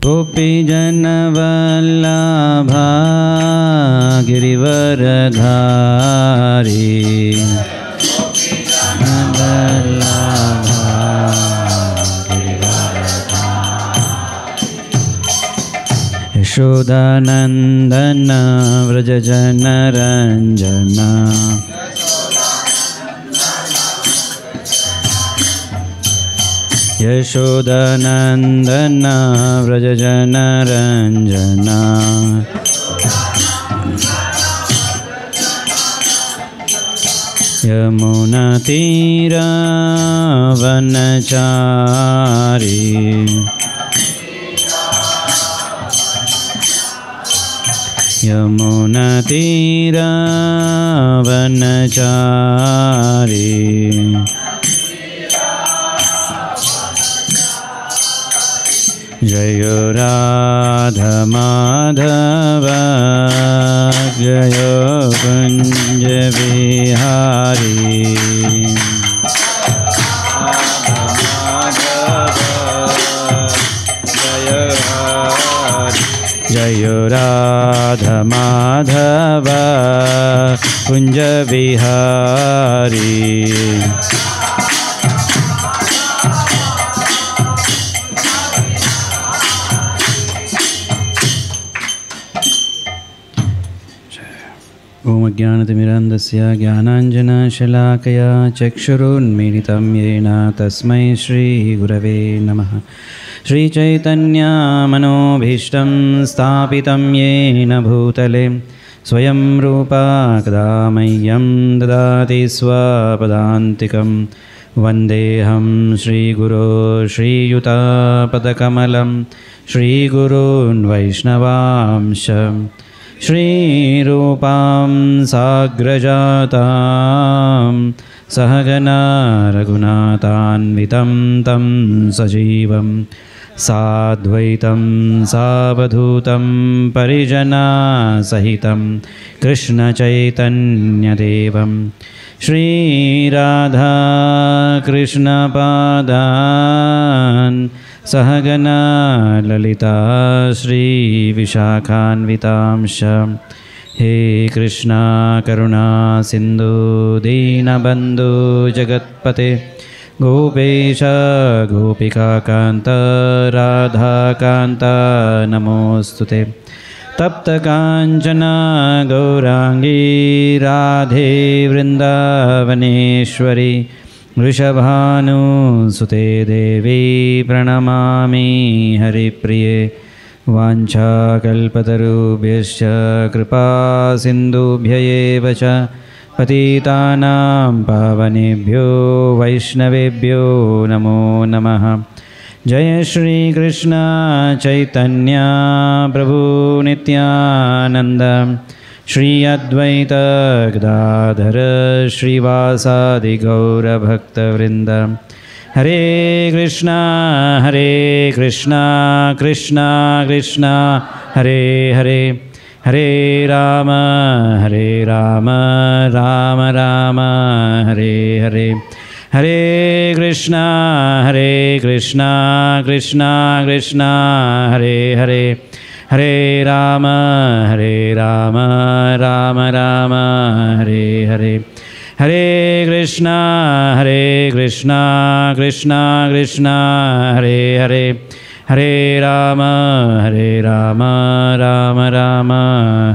गोपीजनवल्लभा गिरिवरधारी यशोदानन्दन व्रजजनरञ्जन यशोदानन्दन व्रजजनरञ्जन यमुनातीरवनचारी यमुनातीरवनचारी जय राधा माधव जय कुंज बिहारी जय राधा माधव कुंज बिहारी ओम अज्ञानतिमिरान्धस्य ज्ञानाञ्जनशलाकया चक्षुरुन्मीलितं येन तस्मै श्रीगुरवे नमः। श्रीचैतन्यमनोभीष्टं स्थापितं येन भूतले स्वयं रूपा कदा मह्यं ददाति स्वपदान्तिकं वन्देऽहं श्रीगुरो श्रीयुतापदकमलं श्रीगुरून् वैष्णवांश श्रीरूपां साग्रजातां सहगना रघुनाथान्वितं तं सजीवं साद्वैतं सावधूतं परिजनसहितं कृष्णचैतन्यदेवं श्रीराधाकृष्णपादान् सहगना ललिता श्रीविशाखान्वितांश हे कृष्णा करुणा सिन्धु दीनबन्धु जगत्पते गोपेश गोपिकान्त राधाकान्त नमोऽस्तुते। तप्तकाञ्चन गौराङ्गी राधे वृन्दावनेश्वरी वृषभानुसुते देवी प्रणमामि हरिप्रिये। वाञ्छाकल्पतरुभ्यश्च कृपासिन्धुभ्य एव च पतितानां पावनेभ्यो वैष्णवेभ्यो नमो नमः। जय श्री कृष्ण चैतन्य प्रभु नित्यानंद श्री अद्वैत गदाधर श्रीवासादि गौरभक्तवृंद। हरे कृष्णा कृष्णा कृष्णा हरे हरे, हरे राम राम राम हरे हरे। हरे कृष्णा कृष्णा कृष्णा हरे हरे, हरे राम राम राम हरे हरे। हरे कृष्णा कृष्णा कृष्णा हरे हरे, हरे राम राम राम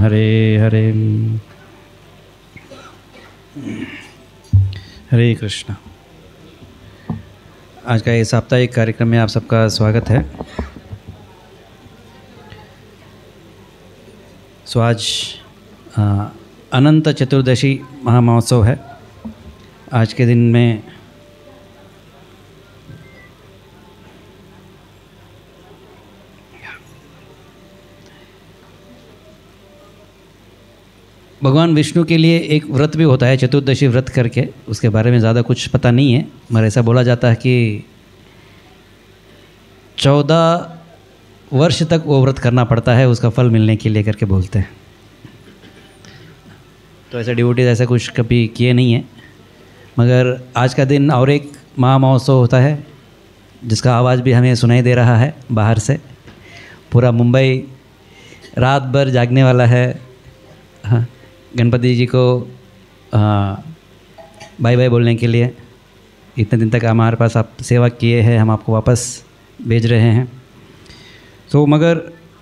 हरे हरे। हरे कृष्णा। आज का ये साप्ताहिक कार्यक्रम में आप सबका स्वागत है। सो आज अनंत चतुर्दशी महामहोत्सव है। आज के दिन में भगवान विष्णु के लिए एक व्रत भी होता है, चतुर्दशी व्रत करके। उसके बारे में ज़्यादा कुछ पता नहीं है, मगर ऐसा बोला जाता है कि 14 वर्ष तक वो व्रत करना पड़ता है उसका फल मिलने के लिए करके बोलते हैं। तो ऐसे डिवोटीज ऐसा कुछ कभी किए नहीं है। मगर आज का दिन और एक महा महोत्सव होता है जिसका आवाज़ भी हमें सुनाई दे रहा है बाहर से। पूरा मुंबई रात भर जागने वाला है। हाँ, गणपति जी को बाय बाय बोलने के लिए इतने दिन तक हमारे पास आप सेवा किए हैं, हम आपको वापस भेज रहे हैं। तो मगर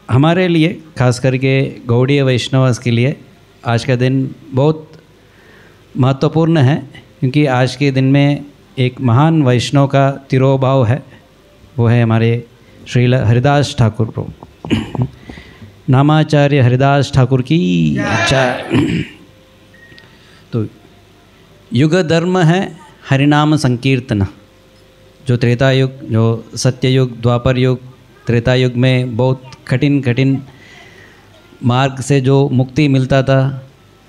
हमारे लिए खास करके गौड़ीय वैष्णवस के लिए आज का दिन बहुत महत्वपूर्ण है, क्योंकि आज के दिन में एक महान वैष्णव का तिरोभाव है, वो है हमारे श्रील हरिदास ठाकुर प्रभु। नामाचार्य हरिदास ठाकुर की जय। तो युग धर्म है हरिनाम संकीर्तन। जो त्रेता युग, जो सत्य युग, द्वापर युग, त्रेता युग में बहुत कठिन मार्ग से जो मुक्ति मिलता था,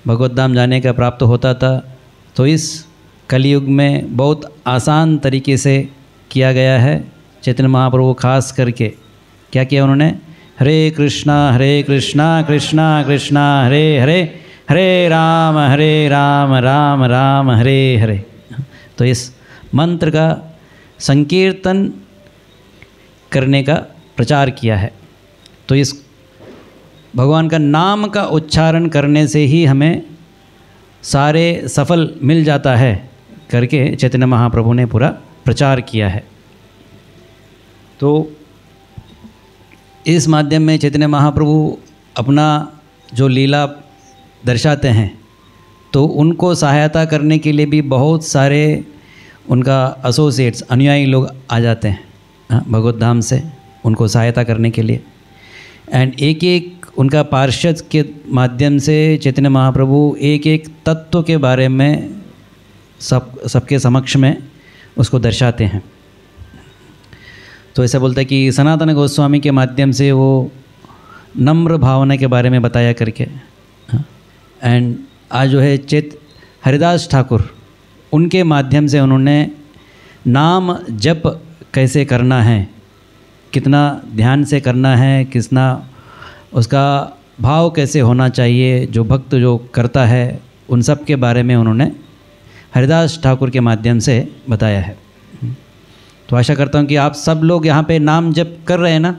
भगवत धाम जाने का प्राप्त होता था, तो इस कलयुग में बहुत आसान तरीके से किया गया है। चैतन्य महाप्रभु खास करके क्या किया उन्होंने? हरे कृष्णा कृष्णा कृष्णा हरे हरे, हरे राम राम राम हरे हरे। तो इस मंत्र का संकीर्तन करने का प्रचार किया है। तो इस भगवान का नाम का उच्चारण करने से ही हमें सारे सफल मिल जाता है करके चैतन्य महाप्रभु ने पूरा प्रचार किया है। तो इस माध्यम में चैतन्य महाप्रभु अपना जो लीला दर्शाते हैं, तो उनको सहायता करने के लिए भी बहुत सारे उनका एसोसिएट्स, अनुयायी लोग आ जाते हैं भगवत धाम से उनको सहायता करने के लिए। एंड एक एक उनका पार्षद के माध्यम से चैतन्य महाप्रभु एक एक तत्व के बारे में सबके समक्ष में उसको दर्शाते हैं। तो ऐसा बोलता है कि सनातन गोस्वामी के माध्यम से वो नम्र भावना के बारे में बताया करके। एंड आज जो है हरिदास ठाकुर, उनके माध्यम से उन्होंने नाम जप कैसे करना है, कितना ध्यान से करना है, कितना उसका भाव कैसे होना चाहिए, जो भक्त जो करता है, उन सब के बारे में उन्होंने हरिदास ठाकुर के माध्यम से बताया है। तो आशा करता हूँ कि आप सब लोग यहाँ पे नाम जप कर रहे हैं ना।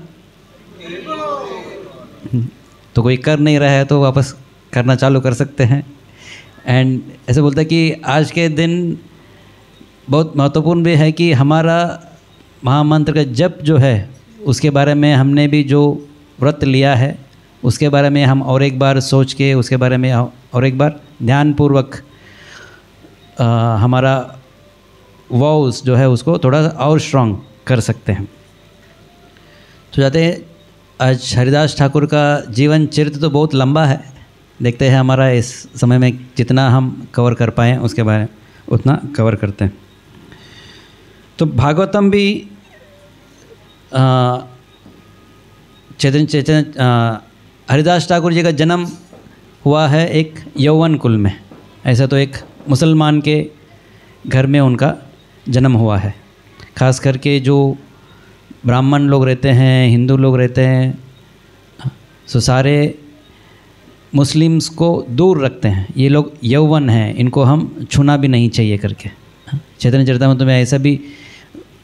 तो कोई कर नहीं रहा है तो वापस करना चालू कर सकते हैं। एंड ऐसे बोलता है कि आज के दिन बहुत महत्वपूर्ण भी है कि हमारा महामंत्र का जप जो है, उसके बारे में हमने भी जो व्रत लिया है, उसके बारे में हम और एक बार सोच के, उसके बारे में और एक बार ध्यानपूर्वक हमारा वॉव्स जो है उसको थोड़ा और स्ट्रॉन्ग कर सकते हैं। तो जाते हैं, आज हरिदास ठाकुर का जीवन चरित्र तो बहुत लंबा है, देखते हैं हमारा इस समय में जितना हम कवर कर पाएँ उसके बारे में उतना कवर करते हैं। तो भागवतम भी हरिदास ठाकुर जी का जन्म हुआ है एक यौवन कुल में। ऐसा तो एक मुसलमान के घर में उनका जन्म हुआ है। खास करके जो ब्राह्मण लोग रहते हैं, हिंदू लोग रहते हैं, सो सारे मुस्लिम्स को दूर रखते हैं। ये लोग यौवन हैं, इनको हम छूना भी नहीं चाहिए करके। चैतन्य चरितामृत में ऐसा भी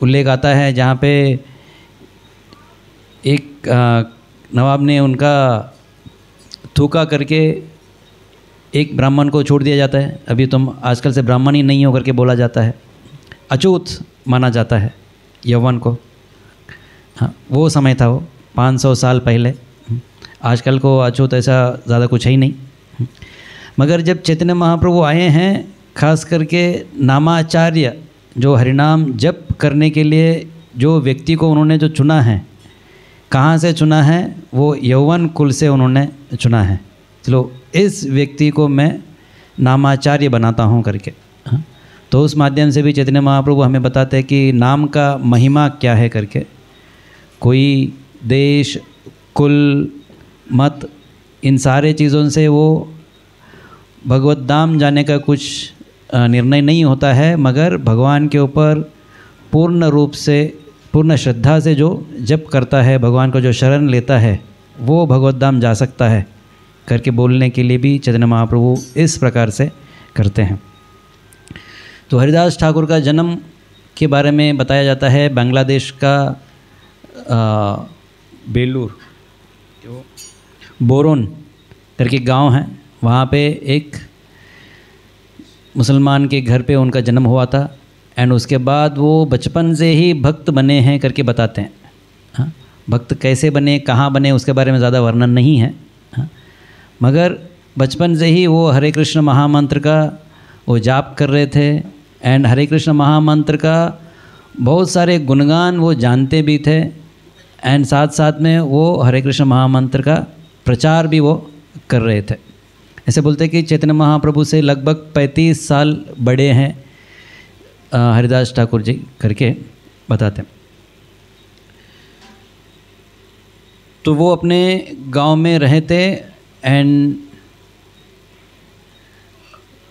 उल्लेख आता है जहाँ पे एक नवाब ने उनका थूका करके एक ब्राह्मण को छोड़ दिया जाता है। अभी तुम आजकल से ब्राह्मण ही नहीं हो करके बोला जाता है, अछूत माना जाता है यौवन को। हाँ, वो समय था, वो 500 साल पहले। आजकल को अछूत ऐसा ज़्यादा कुछ है ही नहीं। मगर जब चैतन्य महाप्रभु आए हैं, खास करके नामाचार्य जो हरिनाम जप करने के लिए जो व्यक्ति को उन्होंने जो चुना है, कहाँ से चुना है? वो यौवन कुल से उन्होंने चुना है। चलो इस व्यक्ति को मैं नामाचार्य बनाता हूँ करके। तो उस माध्यम से भी चैतन्य महाप्रभु हमें बताते हैं कि नाम का महिमा क्या है करके। कोई देश, कुल, मत, इन सारे चीज़ों से वो भगवत धाम जाने का कुछ निर्णय नहीं होता है, मगर भगवान के ऊपर पूर्ण रूप से, पूर्ण श्रद्धा से जो जप करता है, भगवान को जो शरण लेता है, वो भगवत धाम जा सकता है करके बोलने के लिए भी चैतन्य महाप्रभु इस प्रकार से करते हैं। तो हरिदास ठाकुर का जन्म के बारे में बताया जाता है। बांग्लादेश का बेलूर बोरोन करके गांव है, वहाँ पे एक मुसलमान के घर पे उनका जन्म हुआ था। एंड उसके बाद वो बचपन से ही भक्त बने हैं करके बताते हैं। हाँ, भक्त कैसे बने, कहाँ बने, उसके बारे में ज़्यादा वर्णन नहीं है। हाँ, मगर बचपन से ही वो हरे कृष्ण महामंत्र का वो जाप कर रहे थे। एंड हरे कृष्ण महामंत्र का बहुत सारे गुणगान वो जानते भी थे। एंड साथ साथ में वो हरे कृष्ण महामंत्र का प्रचार भी वो कर रहे थे। ऐसे बोलते हैं कि चैतन्य महाप्रभु से लगभग 35 साल बड़े हैं हरिदास ठाकुर जी करके बताते हैं। तो वो अपने गांव में रहे थे। एंड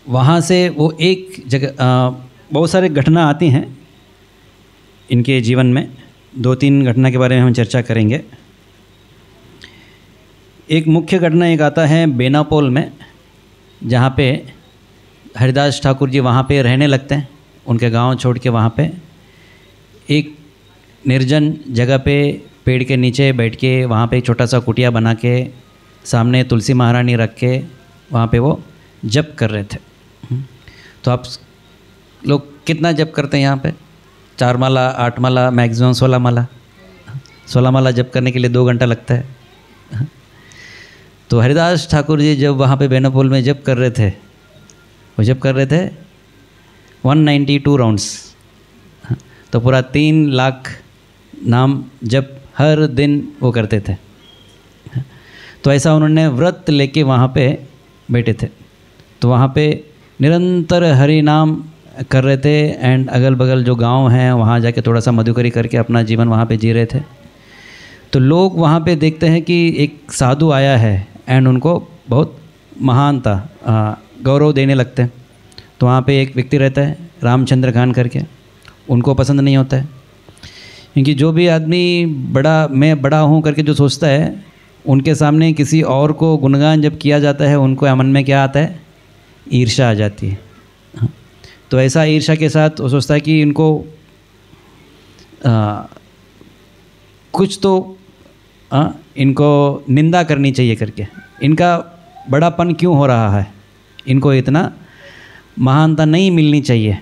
वहाँ से वो एक जगह बहुत सारे घटना आती हैं इनके जीवन में। 2-3 घटना के बारे में हम चर्चा करेंगे। एक मुख्य घटना एक आता है बेनापोल में, जहाँ पे हरिदास ठाकुर जी वहाँ पे रहने लगते हैं। उनके गांव छोड़ के वहाँ पे एक निर्जन जगह पे पेड़ के नीचे बैठ के वहाँ पे एक छोटा सा कुटिया बना के सामने तुलसी महारानी रख के वहाँ पे वो जप कर रहे थे। तो आप लोग कितना जप करते हैं यहाँ पे? 4 माला, 8 माला, मैक्सिमम 16 माला। 16 माला जप करने के लिए 2 घंटा लगता है। तो हरिदास ठाकुर जी जब वहाँ पे बेनापोल में जप कर रहे थे, वो जप कर रहे थे 192 राउंड्स। तो पूरा 3 लाख नाम जप हर दिन वो करते थे। तो ऐसा उन्होंने व्रत लेके वहाँ पे बैठे थे। तो वहाँ पे निरंतर हरि नाम कर रहे थे। एंड अगल बगल जो गांव हैं वहाँ जाके थोड़ा सा मधुकरी करके अपना जीवन वहाँ पे जी रहे थे। तो लोग वहाँ पे देखते हैं कि एक साधु आया है एंड उनको बहुत महानता गौरव देने लगते हैं। तो वहाँ पे एक व्यक्ति रहता है रामचंद्र खान करके, उनको पसंद नहीं होता है, क्योंकि जो भी आदमी मैं बड़ा हूँ करके जो सोचता है, उनके सामने किसी और को गुणगान जब किया जाता है उनको मन में क्या आता है? ईर्ष्या आ जाती है। तो ऐसा ईर्ष्या के साथ वो सोचता है कि इनको कुछ तो इनको निंदा करनी चाहिए करके, इनका बड़ापन क्यों हो रहा है, इनको इतना महानता नहीं मिलनी चाहिए।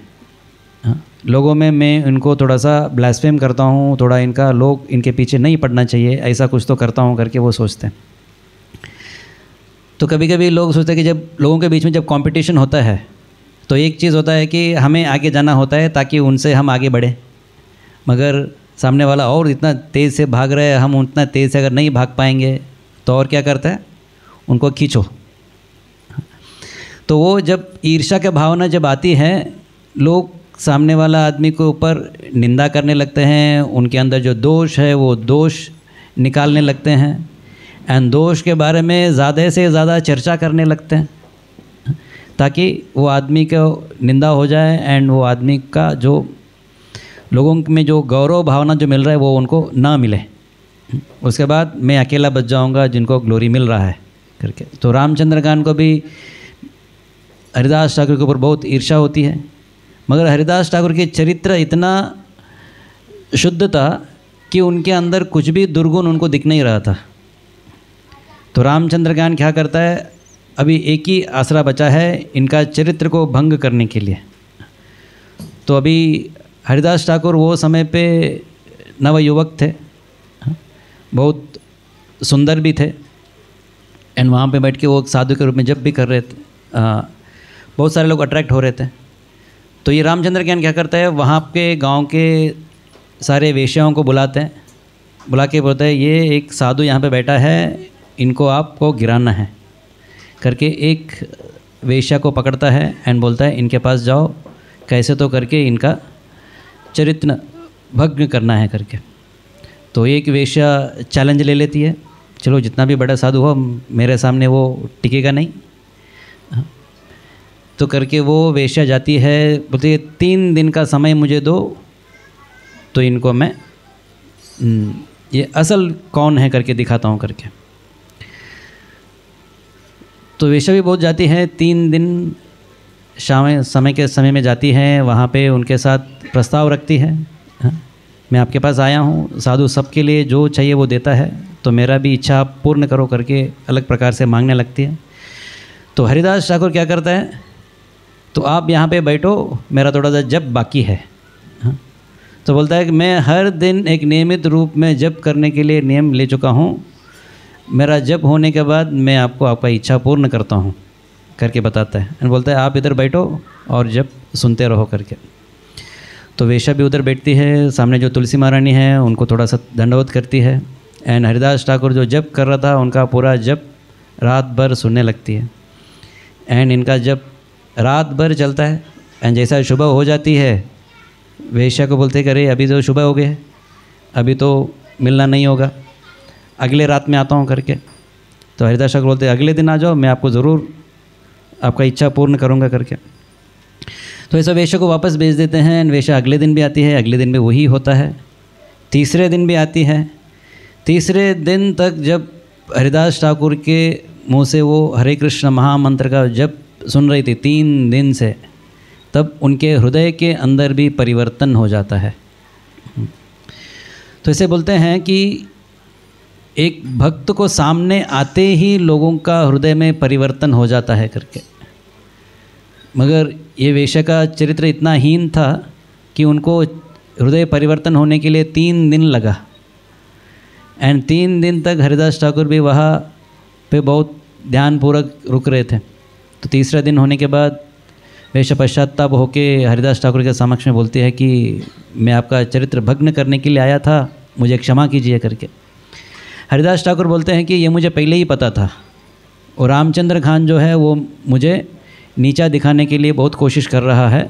लोगों में मैं इनको थोड़ा सा ब्लास्फेम करता हूँ, थोड़ा इनका लोग इनके पीछे नहीं पड़ना चाहिए, ऐसा कुछ तो करता हूँ करके वो सोचते हैं। तो कभी कभी लोग सोचते हैं कि जब लोगों के बीच में जब कंपटीशन होता है तो एक चीज़ होता है कि हमें आगे जाना होता है ताकि उनसे हम आगे बढ़ें। मगर सामने वाला और इतना तेज़ से भाग रहा है, हम उतना तेज़ से अगर नहीं भाग पाएंगे तो और क्या करता है? उनको खींचो। तो वो जब ईर्ष्या की भावना जब आती है, लोग सामने वाला आदमी के ऊपर निंदा करने लगते हैं, उनके अंदर जो दोष है वो दोष निकालने लगते हैं। एंड दोष के बारे में ज़्यादा से ज़्यादा चर्चा करने लगते हैं ताकि वो आदमी को निंदा हो जाए एंड वो आदमी का जो लोगों में जो गौरव भावना जो मिल रहा है वो उनको ना मिले। उसके बाद मैं अकेला बच जाऊंगा जिनको ग्लोरी मिल रहा है करके। तो रामचंद्र खान को भी हरिदास ठाकुर के ऊपर बहुत ईर्ष्या होती है, मगर हरिदास ठाकुर के चरित्र इतना शुद्ध था कि उनके अंदर कुछ भी दुर्गुण उनको दिख नहीं रहा था। तो रामचंद्र खान क्या करता है, अभी एक ही आसरा बचा है इनका चरित्र को भंग करने के लिए। तो अभी हरिदास ठाकुर वो समय पे नवयुवक थे, बहुत सुंदर भी थे। एंड वहाँ पे बैठ के वो साधु के रूप में जब भी कर रहे थे, बहुत सारे लोग अट्रैक्ट हो रहे थे। तो ये रामचंद्र ज्ञान क्या करता है, वहाँ के गांव के सारे वेश्याओं को बुलाते हैं, बुला के बोलता है ये एक साधु यहाँ पे बैठा है, इनको आपको गिराना है करके एक वेश्या को पकड़ता है एंड बोलता है इनके पास जाओ, कैसे तो करके इनका चरित्र भग्न करना है करके। तो एक वेश्या चैलेंज ले लेती है, चलो जितना भी बड़ा साधु हो मेरे सामने वो टिकेगा नहीं। तो करके वो वेश्या जाती है, बोलती है 3 दिन का समय मुझे दो, तो इनको मैं ये असल कौन है करके दिखाता हूँ करके। तो वेश्या भी बहुत जाती है, 3 दिन समय में जाती है, वहाँ पे उनके साथ प्रस्ताव रखती है, मैं आपके पास आया हूँ, साधु सबके लिए जो चाहिए वो देता है, तो मेरा भी इच्छा आप पूर्ण करो करके अलग प्रकार से मांगने लगती है। तो हरिदास ठाकुर क्या करता है, तो आप यहाँ पे बैठो, मेरा थोड़ा सा जप बाकी है। हाँ? तो बोलता है कि मैं हर दिन एक नियमित रूप में जप करने के लिए नियम ले चुका हूँ, मेरा जप होने के बाद मैं आपको आपका इच्छा पूर्ण करता हूँ करके बताता है। एंड बोलता है आप इधर बैठो और जप सुनते रहो करके। तो वेश्या भी उधर बैठती है, सामने जो तुलसी महारानी है उनको थोड़ा सा दंडवत करती है। एंड हरिदास ठाकुर जो जप कर रहा था उनका पूरा जप रात भर सुनने लगती है। एंड इनका जप रात भर चलता है। एंड जैसा सुबह हो जाती है, वेश्या को बोलते करे अभी तो सुबह हो गए, अभी तो मिलना नहीं होगा, अगले रात में आता हूँ करके। तो हरिदास ठाकुर बोलते अगले दिन आ जाओ, मैं आपको ज़रूर आपका इच्छा पूर्ण करूँगा करके। तो ऐसा वेश्या को वापस भेज देते हैं। वेश्या अगले दिन भी आती है, अगले दिन भी वही होता है। तीसरे दिन भी आती है। तीसरे दिन तक जब हरिदास ठाकुर के मुँह से वो हरे कृष्ण महामंत्र का जप सुन रही थी 3 दिन से, तब उनके हृदय के अंदर भी परिवर्तन हो जाता है। तो इसे बोलते हैं कि एक भक्त को सामने आते ही लोगों का हृदय में परिवर्तन हो जाता है करके। मगर ये वेश्या का चरित्र इतना हीन था कि उनको हृदय परिवर्तन होने के लिए 3 दिन लगा। एंड 3 दिन तक हरिदास ठाकुर भी वहाँ पे बहुत ध्यानपूर्वक रुक रहे थे। तो तीसरा दिन होने के बाद वेश्या पश्चाताप होके हरिदास ठाकुर के समक्ष में बोलती है कि मैं आपका चरित्र भग्न करने के लिए आया था, मुझे क्षमा कीजिए करके। हरिदास ठाकुर बोलते हैं कि ये मुझे पहले ही पता था, और रामचंद्र खान जो है वो मुझे नीचा दिखाने के लिए बहुत कोशिश कर रहा है।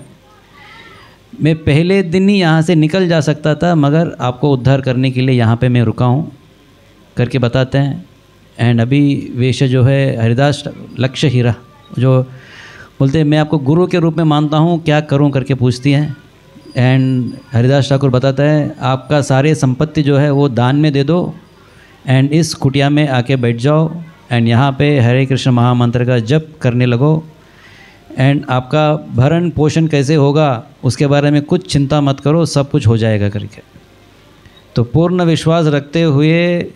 मैं पहले दिन ही यहाँ से निकल जा सकता था, मगर आपको उद्धार करने के लिए यहाँ पे मैं रुका हूँ करके बताते हैं। एंड अभी वेश्या जो है हरिदास लक्ष्य हीरा जो बोलते हैं मैं आपको गुरु के रूप में मानता हूँ, क्या करूँ करके पूछती है। एंड हरिदास ठाकुर बताता है आपका सारे संपत्ति जो है वो दान में दे दो, एंड इस कुटिया में आके बैठ जाओ, एंड यहाँ पे हरे कृष्ण महामंत्र का जप करने लगो, एंड आपका भरण पोषण कैसे होगा उसके बारे में कुछ चिंता मत करो, सब कुछ हो जाएगा करके। तो पूर्ण विश्वास रखते हुए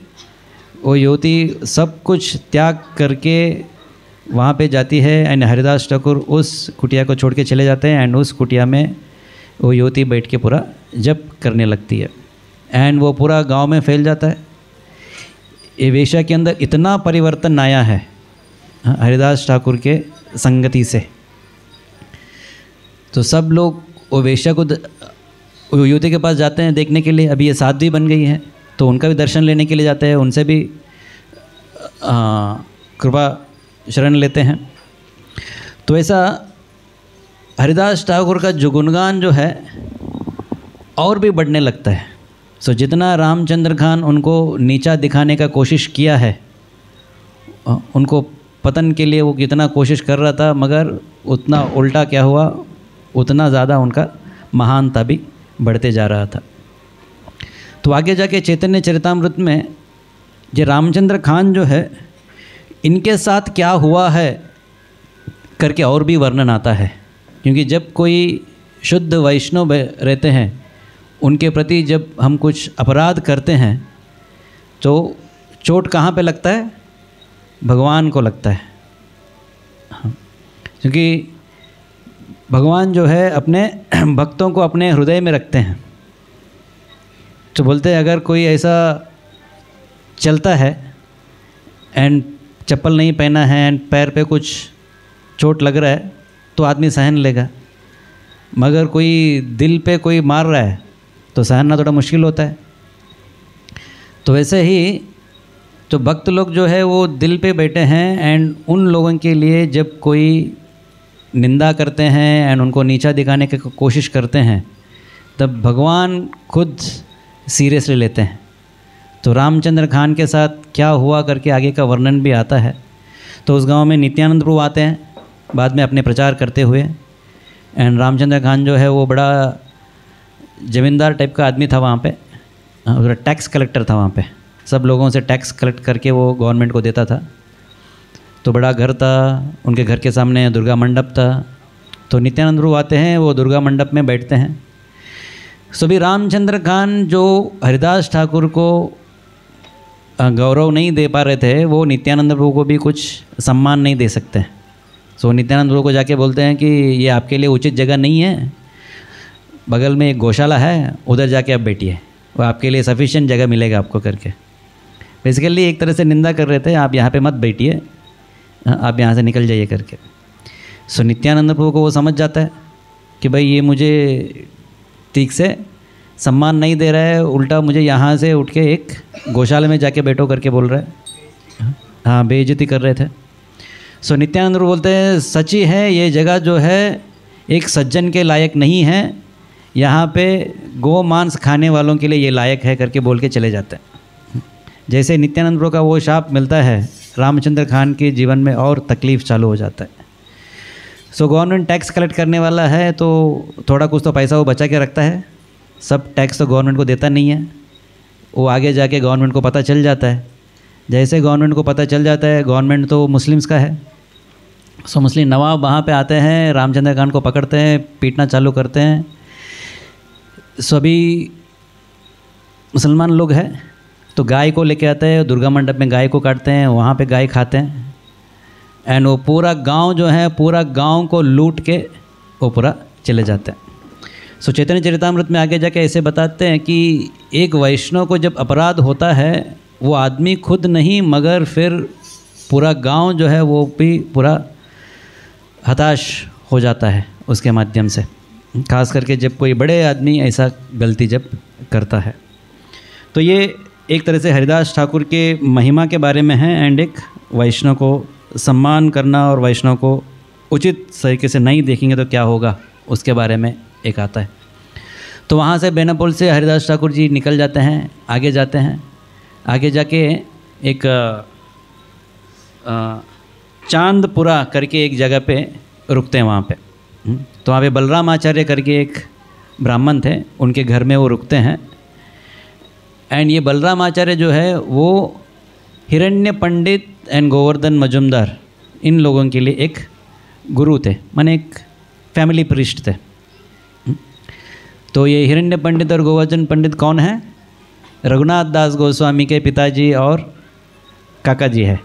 वो युवती सब कुछ त्याग करके वहाँ पे जाती है। एंड हरिदास ठाकुर उस कुटिया को छोड़ के चले जाते हैं। एंड उस कुटिया में वो युवती बैठ के पूरा जप करने लगती है। एंड वो पूरा गांव में फैल जाता है। ये वेश्या के अंदर इतना परिवर्तन आया है हरिदास ठाकुर के संगति से। तो सब लोग वो वेश्या को वो युवती के पास जाते हैं देखने के लिए। अभी ये साध्वी बन गई है तो उनका भी दर्शन लेने के लिए जाते हैं, उनसे भी कृपा शरण लेते हैं। तो ऐसा हरिदास ठाकुर का जो गुणगान जो है और भी बढ़ने लगता है। सो जितना रामचंद्र खान उनको नीचा दिखाने का कोशिश किया है, उनको पतन के लिए वो कितना कोशिश कर रहा था, मगर उतना उल्टा क्या हुआ, उतना ज़्यादा उनका महानता भी बढ़ते जा रहा था। तो आगे जाके चैतन्य चरितामृत में ये रामचंद्र खान जो है इनके साथ क्या हुआ है करके और भी वर्णन आता है। क्योंकि जब कोई शुद्ध वैष्णव रहते हैं, उनके प्रति जब हम कुछ अपराध करते हैं तो चोट कहाँ पे लगता है? भगवान को लगता है। हाँ। क्योंकि भगवान जो है अपने भक्तों को अपने हृदय में रखते हैं। तो बोलते हैं अगर कोई ऐसा चलता है एंड चप्पल नहीं पहना है एंड पैर पे कुछ चोट लग रहा है तो आदमी सहन लेगा, मगर कोई दिल पे कोई मार रहा है तो सहना थोड़ा मुश्किल होता है। तो वैसे ही तो भक्त लोग जो है वो दिल पे बैठे हैं। एंड उन लोगों के लिए जब कोई निंदा करते हैं एंड उनको नीचा दिखाने की कोशिश करते हैं, तब भगवान खुद सीरियसली लेते हैं। तो रामचंद्र खान के साथ क्या हुआ करके आगे का वर्णन भी आता है। तो उस गांव में नित्यानंद प्रभु आते हैं बाद में अपने प्रचार करते हुए। एंड रामचंद्र खान जो है वो बड़ा जमींदार टाइप का आदमी था वहाँ पे, टैक्स कलेक्टर था वहाँ पे, सब लोगों से टैक्स कलेक्ट करके वो गवर्नमेंट को देता था। तो बड़ा घर था, उनके घर के सामने दुर्गा मंडप था। तो नित्यानंद प्रभु आते हैं, वो दुर्गा मंडप में बैठते हैं। सभी रामचंद्र खान जो हरिदास ठाकुर को गौरव नहीं दे पा रहे थे, वो नित्यानंद प्रभु को भी कुछ सम्मान नहीं दे सकते। सो नित्यानंद प्रभु को जाके बोलते हैं कि ये आपके लिए उचित जगह नहीं है, बगल में एक गौशाला है, उधर जाके आप बैठिए, वो आपके लिए सफिशिएंट जगह मिलेगा आपको करके। बेसिकली एक तरह से निंदा कर रहे थे, आप यहाँ पे मत बैठिए, आप यहाँ से निकल जाइए करके। सो नित्यानंद प्रभु को वो समझ जाता है कि भाई ये मुझे ठीक से सम्मान नहीं दे रहा है, उल्टा मुझे यहाँ से उठ के एक गौशाला में जाके बैठो करके बोल रहा है। हाँ, बेइज्जती कर रहे थे। सो नित्यानंद प्रभु बोलते हैं सच ही है, ये जगह जो है एक सज्जन के लायक नहीं है, यहाँ पे गौ मांस खाने वालों के लिए ये लायक है करके बोल के चले जाते हैं। जैसे नित्यानंद प्रभु का वो शाप मिलता है, रामचंद्र खान के जीवन में और तकलीफ़ चालू हो जाता है। सो गवर्नमेंट टैक्स कलेक्ट करने वाला है तो थोड़ा कुछ तो पैसा वो बचा के रखता है, सब टैक्स तो गवर्नमेंट को देता नहीं है। वो आगे जाके गवर्नमेंट को पता चल जाता है। जैसे गवर्नमेंट को पता चल जाता है, गवर्नमेंट तो मुस्लिम्स का है, सो मुस्लिम नवाब वहाँ पे आते हैं, रामचंद्र खान को पकड़ते हैं, पीटना चालू करते हैं। सभी मुसलमान लोग हैं तो गाय को लेके आते हैं, दुर्गा मंडप में गाय को काटते हैं, वहाँ पे गाय खाते हैं, एंड वो पूरा गांव जो है, पूरा गांव को लूट के वो पूरा चले जाते हैं। सो चैतन्य चरितामृत में आगे जाके ऐसे बताते हैं कि एक वैष्णव को जब अपराध होता है, वो आदमी खुद नहीं मगर फिर पूरा गांव जो है वो भी पूरा हताश हो जाता है उसके माध्यम से, खास करके जब कोई बड़े आदमी ऐसा गलती जब करता है। तो ये एक तरह से हरिदास ठाकुर के महिमा के बारे में है, एंड एक वैष्णव को सम्मान करना और वैष्णव को उचित तरीके से नहीं देखेंगे तो क्या होगा उसके बारे में एक आता है। तो वहाँ से बेनापोल से हरिदास ठाकुर जी निकल जाते हैं, आगे जाते हैं, आगे जाके एक चांदपुरा करके एक जगह पे रुकते हैं वहाँ पे। तो वहाँ पे बलराम आचार्य करके एक ब्राह्मण थे, उनके घर में वो रुकते हैं। एंड ये बलराम आचार्य जो है वो हिरण्य पंडित एंड गोवर्धन मजुमदार, इन लोगों के लिए एक गुरु थे, माने एक फैमिली प्रीस्ट थे। तो ये हिरण्य पंडित और गोवर्धन पंडित कौन है? रघुनाथ दास गोस्वामी के पिताजी और काका जी है।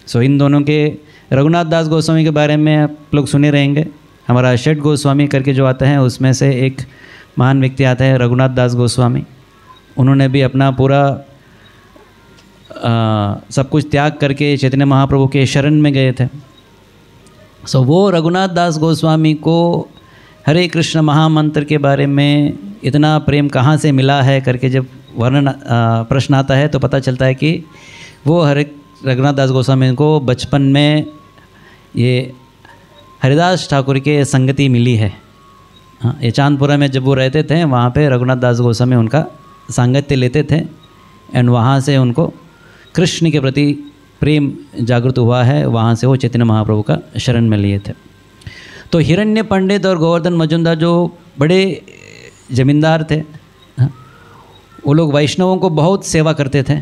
सो इन दोनों के, रघुनाथ दास गोस्वामी के बारे में आप लोग सुने रहेंगे, हमारा षट गोस्वामी करके जो आता है उसमें से एक महान व्यक्ति आता है रघुनाथ दास गोस्वामी। उन्होंने भी अपना पूरा सब कुछ त्याग करके चैतन्य महाप्रभु के शरण में गए थे। सो वो रघुनाथ दास गोस्वामी को हरे कृष्ण महामंत्र के बारे में इतना प्रेम कहाँ से मिला है करके जब वर्णन प्रश्न आता है तो पता चलता है कि वो रघुनाथ दास गोस्वामी को बचपन में ये हरिदास ठाकुर के संगति मिली है। हाँ, ये चांदपुरा में जब वो रहते थे वहाँ पे रघुनाथ दास गोस्वामी उनका सांगत्य लेते थे, एंड वहाँ से उनको कृष्ण के प्रति प्रेम जागृत हुआ है, वहाँ से वो चैतन्य महाप्रभु का शरण में लिए थे। तो हिरण्य पंडित और गोवर्धन मजुमदार जो बड़े जमींदार थे, वो लोग वैष्णवों को बहुत सेवा करते थे,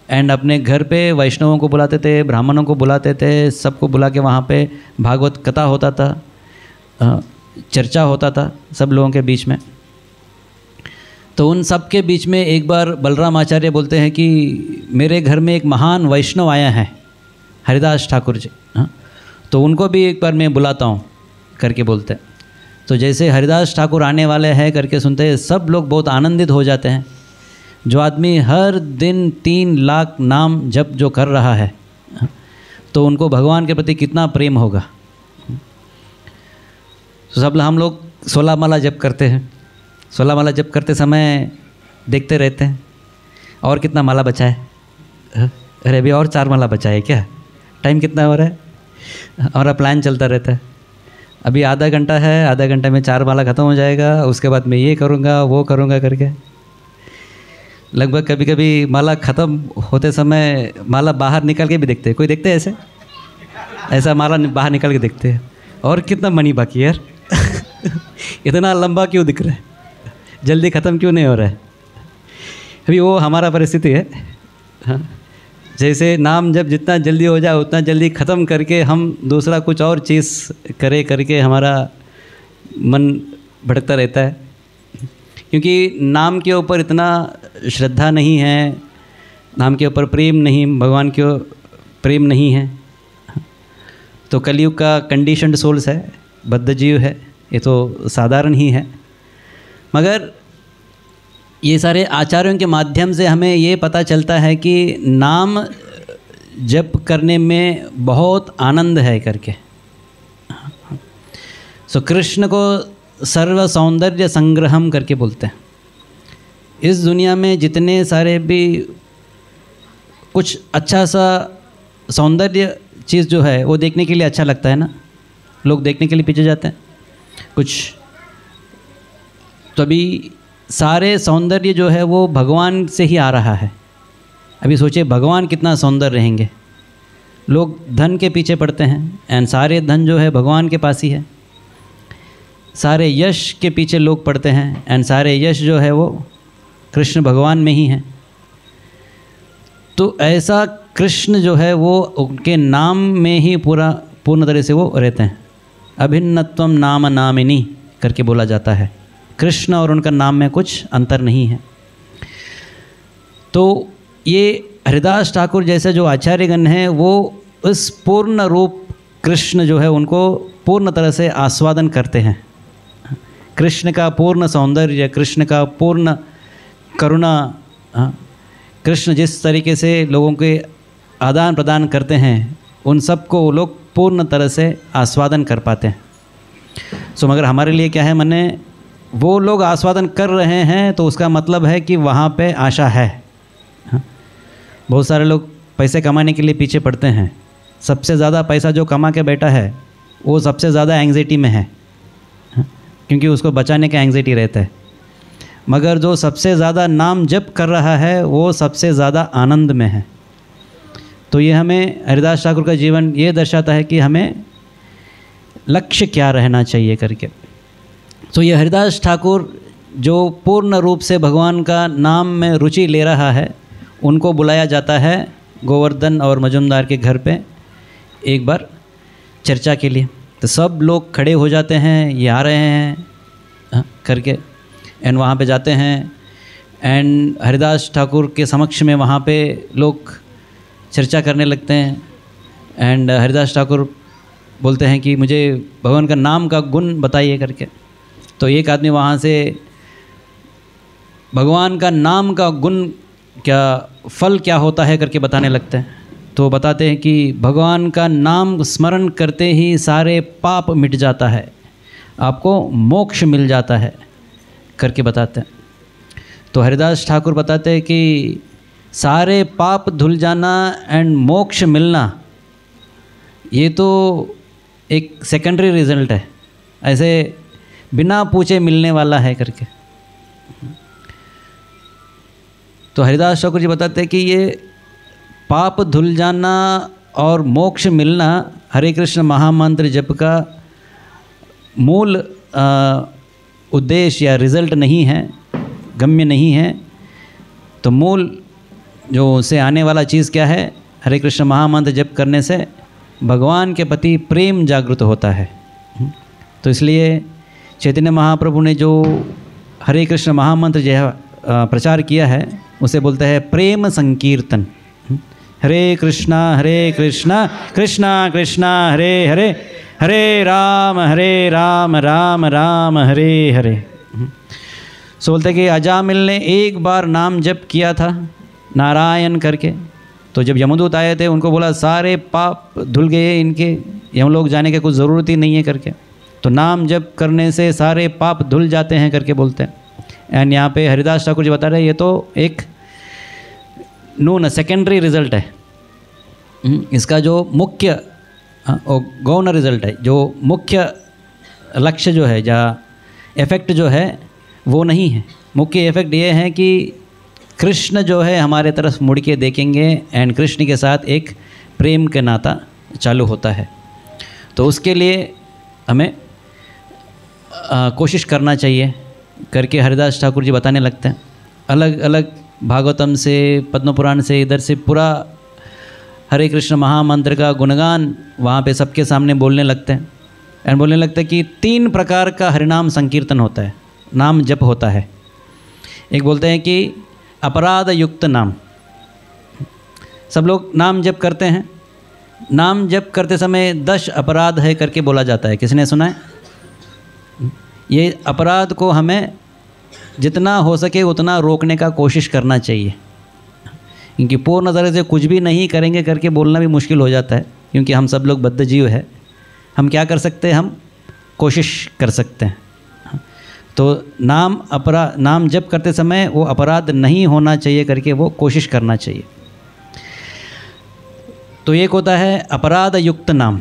एंड अपने घर पे वैष्णवों को बुलाते थे, ब्राह्मणों को बुलाते थे, सबको बुला के वहाँ पे भागवत कथा होता था, चर्चा होता था सब लोगों के बीच में। तो उन सब के बीच में एक बार बलराम आचार्य बोलते हैं कि मेरे घर में एक महान वैष्णव आया है, हरिदास ठाकुर जी, तो उनको भी एक बार मैं बुलाता हूँ करके बोलते हैं। तो जैसे हरिदास ठाकुर आने वाले हैं करके सुनते हैं, सब लोग बहुत आनंदित हो जाते हैं। जो आदमी हर दिन 3 लाख नाम जप जो कर रहा है, तो उनको भगवान के प्रति कितना प्रेम होगा। तो सब हम लोग 16 माला जप करते हैं, 16 माला जप करते समय देखते रहते हैं और कितना माला बचा है, अरे अभी और 4 माला बचा है क्या, टाइम कितना हो रहा है, हमारा प्लान चलता रहता है। अभी आधा घंटा है, आधा घंटा में 4 माला ख़त्म हो जाएगा, उसके बाद मैं ये करूँगा वो करूँगा करके लगभग कभी कभी माला ख़त्म होते समय माला बाहर निकल के भी देखते हैं। कोई देखते हैं ऐसा माला बाहर निकल के देखते हैं, और कितना मनी बाकी है यार इतना लंबा क्यों दिख रहा है, जल्दी ख़त्म क्यों नहीं हो रहा है। अभी वो हमारा परिस्थिति है। हाँ, जैसे नाम जब जितना जल्दी हो जाए उतना जल्दी ख़त्म करके हम दूसरा कुछ और चीज़ करे करके हमारा मन भटकता रहता है, क्योंकि नाम के ऊपर इतना श्रद्धा नहीं है, नाम के ऊपर प्रेम नहीं, भगवान के प्रेम नहीं है, तो कलयुग का कंडीशनड सोल्स है, बद्ध जीव है, ये तो साधारण ही है। मगर ये सारे आचार्यों के माध्यम से हमें ये पता चलता है कि नाम जप करने में बहुत आनंद है करके। सो कृष्ण को सर्व सौंदर्य संग्रहम करके बोलते हैं। इस दुनिया में जितने सारे भी कुछ अच्छा सा सौंदर्य चीज़ जो है वो देखने के लिए अच्छा लगता है ना, लोग देखने के लिए पीछे जाते हैं कुछ, तो अभी सारे सौंदर्य जो है वो भगवान से ही आ रहा है। अभी सोचिए भगवान कितना सौंदर्य रहेंगे, लोग धन के पीछे पड़ते हैं एंड सारे धन जो है भगवान के पास ही है। सारे यश के पीछे लोग पड़ते हैं एंड सारे यश जो है वो कृष्ण भगवान में ही है। तो ऐसा कृष्ण जो है वो उनके नाम में ही पूर्ण तरह से वो रहते हैं। अभिन्नत्वम नाम नामिनी करके बोला जाता है, कृष्ण और उनका नाम में कुछ अंतर नहीं है। तो ये हरिदास ठाकुर जैसे जो आचार्यगण हैं वो इस पूर्ण रूप कृष्ण जो है उनको पूर्ण तरह से आस्वादन करते हैं। कृष्ण का पूर्ण सौंदर्य, कृष्ण का पूर्ण करुणा, कृष्ण जिस तरीके से लोगों के आदान प्रदान करते हैं उन सब को लोग पूर्ण तरह से आस्वादन कर पाते हैं। सो मगर हमारे लिए क्या है, मने वो लोग आस्वादन कर रहे हैं तो उसका मतलब है कि वहाँ पे आशा है। बहुत सारे लोग पैसे कमाने के लिए पीछे पड़ते हैं, सबसे ज़्यादा पैसा जो कमा के बैठा है वो सबसे ज़्यादा एंग्जाइटी में है, क्योंकि उसको बचाने का एंग्जाइटी रहता है। मगर जो सबसे ज़्यादा नाम जप कर रहा है वो सबसे ज़्यादा आनंद में है। तो ये हमें हरिदास ठाकुर का जीवन ये दर्शाता है कि हमें लक्ष्य क्या रहना चाहिए करके। तो ये हरिदास ठाकुर जो पूर्ण रूप से भगवान का नाम में रुचि ले रहा है, उनको बुलाया जाता है गोवर्धन और मजुमदार के घर पे एक बार चर्चा के लिए। तो सब लोग खड़े हो जाते हैं, ये आ रहे हैं करके, एंड वहाँ पे जाते हैं एंड हरिदास ठाकुर के समक्ष में वहाँ पे लोग चर्चा करने लगते हैं। एंड हरिदास ठाकुर बोलते हैं कि मुझे भगवान का नाम का गुण बताइए करके। तो एक आदमी वहाँ से भगवान का नाम का गुण क्या फल क्या होता है करके बताने लगते हैं। तो बताते हैं कि भगवान का नाम स्मरण करते ही सारे पाप मिट जाता है, आपको मोक्ष मिल जाता है करके बताते हैं। तो हरिदास ठाकुर बताते हैं कि सारे पाप धुल जाना एंड मोक्ष मिलना ये तो एक सेकेंडरी रिजल्ट है, ऐसे बिना पूछे मिलने वाला है करके। तो हरिदास ठाकुर जी बताते हैं कि ये पाप धुल जाना और मोक्ष मिलना हरे कृष्ण महामंत्र जप का मूल उद्देश्य या रिजल्ट नहीं है, गम्य नहीं है। तो मूल जो उससे आने वाला चीज़ क्या है, हरे कृष्ण महामंत्र जप करने से भगवान के प्रति प्रेम जागृत होता है। तो इसलिए चैतन्य महाप्रभु ने जो हरे कृष्ण महामंत्र जो प्रचार किया है उसे बोलते हैं प्रेम संकीर्तन। हरे कृष्णा कृष्णा कृष्णा हरे हरे, हरे राम राम राम हरे हरे। सो बोलते कि अजामिल ने एक बार नाम जप किया था नारायण करके, तो जब यमदूत आए थे उनको बोला सारे पाप धुल गए इनके, यमलोक जाने की कुछ ज़रूरत ही नहीं है करके। तो नाम जप करने से सारे पाप धुल जाते हैं करके बोलते हैं। एंड यहाँ पे हरिदास ठाकुर जी बता रहे हैं ये तो एक नून सेकेंडरी रिजल्ट है, इसका जो मुख्य गौण रिजल्ट है, जो मुख्य लक्ष्य जो है, जहाँ इफ़ेक्ट जो है वो नहीं है। मुख्य इफ़ेक्ट ये है कि कृष्ण जो है हमारे तरफ मुड़ के देखेंगे एंड कृष्ण के साथ एक प्रेम का नाता चालू होता है। तो उसके लिए हमें कोशिश करना चाहिए करके हरिदास ठाकुर जी बताने लगते हैं। अलग अलग भागवतम से, पद्म पुराण से, इधर से पूरा हरे कृष्ण महामंत्र का गुणगान वहाँ पे सबके सामने बोलने लगते हैं। एंड बोलने लगते हैं कि 3 प्रकार का हरिनाम संकीर्तन होता है, नाम जप होता है। एक बोलते हैं कि अपराध युक्त नाम, सब लोग नाम जप करते हैं। नाम जप करते समय 10 अपराध है करके बोला जाता है, किसने सुना है? ये अपराध को हमें जितना हो सके उतना रोकने का कोशिश करना चाहिए, क्योंकि पूर्ण तरह से कुछ भी नहीं करेंगे करके बोलना भी मुश्किल हो जाता है, क्योंकि हम सब लोग बद्ध जीव है। हम क्या कर सकते हैं? हम कोशिश कर सकते हैं। तो नाम जप करते समय वो अपराध नहीं होना चाहिए करके वो कोशिश करना चाहिए। तो एक होता है अपराध युक्त नाम।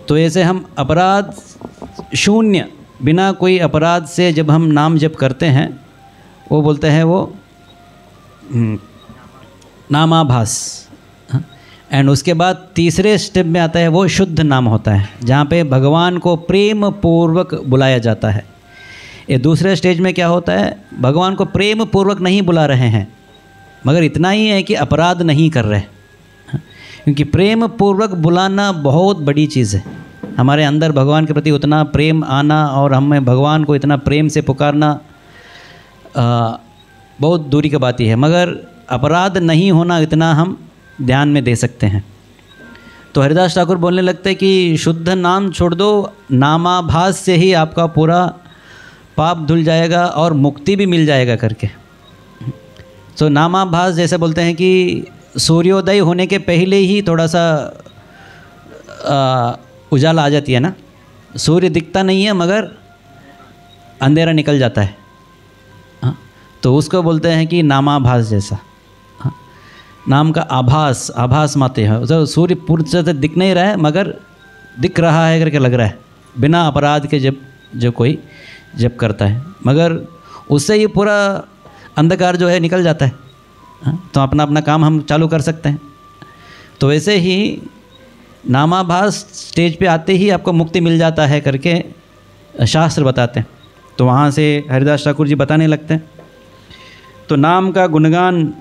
तो ऐसे हम अपराध शून्य, बिना कोई अपराध से जब हम नाम जप करते हैं, वो बोलते हैं वो नामाभास। एंड उसके बाद तीसरे स्टेप में आता है वो शुद्ध नाम होता है, जहाँ पे भगवान को प्रेम पूर्वक बुलाया जाता है। ये दूसरे स्टेज में क्या होता है? भगवान को प्रेम पूर्वक नहीं बुला रहे हैं, मगर इतना ही है कि अपराध नहीं कर रहे, क्योंकि प्रेम पूर्वक बुलाना बहुत बड़ी चीज़ है। हमारे अंदर भगवान के प्रति उतना प्रेम आना और हमें भगवान को इतना प्रेम से पुकारना बहुत दूरी की बात ही है, मगर अपराध नहीं होना इतना हम ध्यान में दे सकते हैं। तो हरिदास ठाकुर बोलने लगते हैं कि शुद्ध नाम छोड़ दो, नामाभास से ही आपका पूरा पाप धुल जाएगा और मुक्ति भी मिल जाएगा करके। तो नामाभास जैसे बोलते हैं कि सूर्योदय होने के पहले ही थोड़ा सा उजाला आ जाती है ना, सूर्य दिखता नहीं है मगर अंधेरा निकल जाता है। हाँ, तो उसको बोलते हैं कि नामाभास जैसा। हाँ, नाम का आभास माते हैं। तो सूर्य पूरी तरह से दिख नहीं रहा है मगर दिख रहा है करके लग रहा है, बिना अपराध के जब कोई जप करता है, मगर उससे ये पूरा अंधकार जो है निकल जाता है। तो अपना अपना काम हम चालू कर सकते हैं। तो वैसे ही नामाभास स्टेज पे आते ही आपको मुक्ति मिल जाता है करके शास्त्र बताते हैं। तो वहाँ से हरिदास ठाकुर जी बताने लगते हैं। तो नाम का गुणगान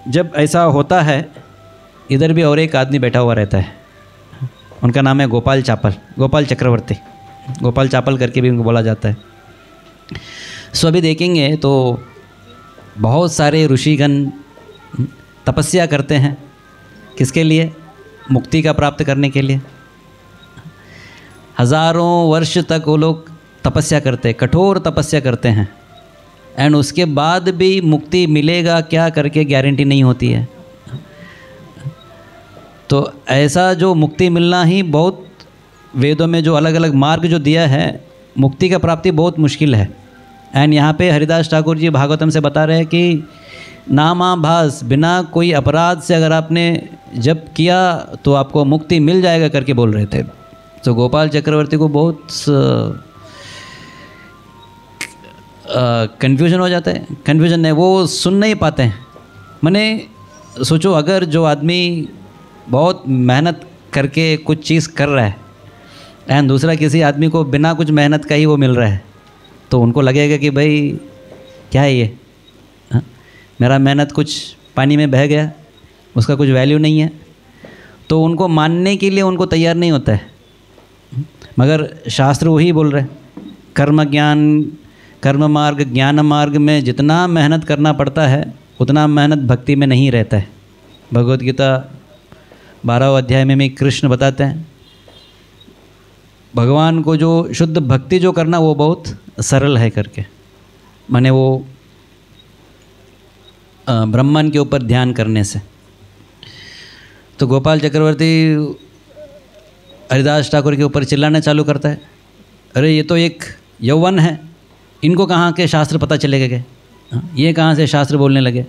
जब ऐसा होता है, इधर भी और एक आदमी बैठा हुआ रहता है, उनका नाम है गोपाल चक्रवर्ती, गोपाल चापल करके भी उनको बोला जाता है। सो अभी देखेंगे तो बहुत सारे ऋषिगण तपस्या करते हैं, किसके लिए? मुक्ति का प्राप्त करने के लिए। हज़ारों वर्ष तक वो लोग तपस्या करते हैं, कठोर तपस्या करते हैं, एंड उसके बाद भी मुक्ति मिलेगा क्या करके गारंटी नहीं होती है। तो ऐसा जो मुक्ति मिलना ही बहुत, वेदों में जो अलग अलग मार्ग जो दिया है, मुक्ति का प्राप्ति बहुत मुश्किल है। एंड यहाँ पे हरिदास ठाकुर जी भागवतम से बता रहे हैं कि नामाभास, बिना कोई अपराध से अगर आपने जप किया तो आपको मुक्ति मिल जाएगा करके बोल रहे थे। तो गोपाल चक्रवर्ती को बहुत कन्फ्यूजन हो जाता है। कन्फ्यूजन नहीं, वो सुन नहीं पाते हैं। मैंने सोचो, अगर जो आदमी बहुत मेहनत करके कुछ चीज़ कर रहा है एंड दूसरा किसी आदमी को बिना कुछ मेहनत का ही वो मिल रहा है, तो उनको लगेगा कि भाई क्या है ये, मेरा मेहनत कुछ पानी में बह गया, उसका कुछ वैल्यू नहीं है। तो उनको मानने के लिए उनको तैयार नहीं होता है। मगर शास्त्र वही बोल रहे हैं, कर्म मार्ग ज्ञान मार्ग में जितना मेहनत करना पड़ता है उतना मेहनत भक्ति में नहीं रहता है। भगवद गीता 12वें अध्याय में कृष्ण बताते हैं, भगवान को जो शुद्ध भक्ति जो करना वो बहुत सरल है करके, माने वो ब्रह्मन के ऊपर ध्यान करने से। तो गोपाल चक्रवर्ती हरिदास ठाकुर के ऊपर चिल्लाना चालू करता है, अरे ये तो एक यौवन है, इनको कहाँ के शास्त्र पता चले गए, ये कहाँ से शास्त्र बोलने लगे,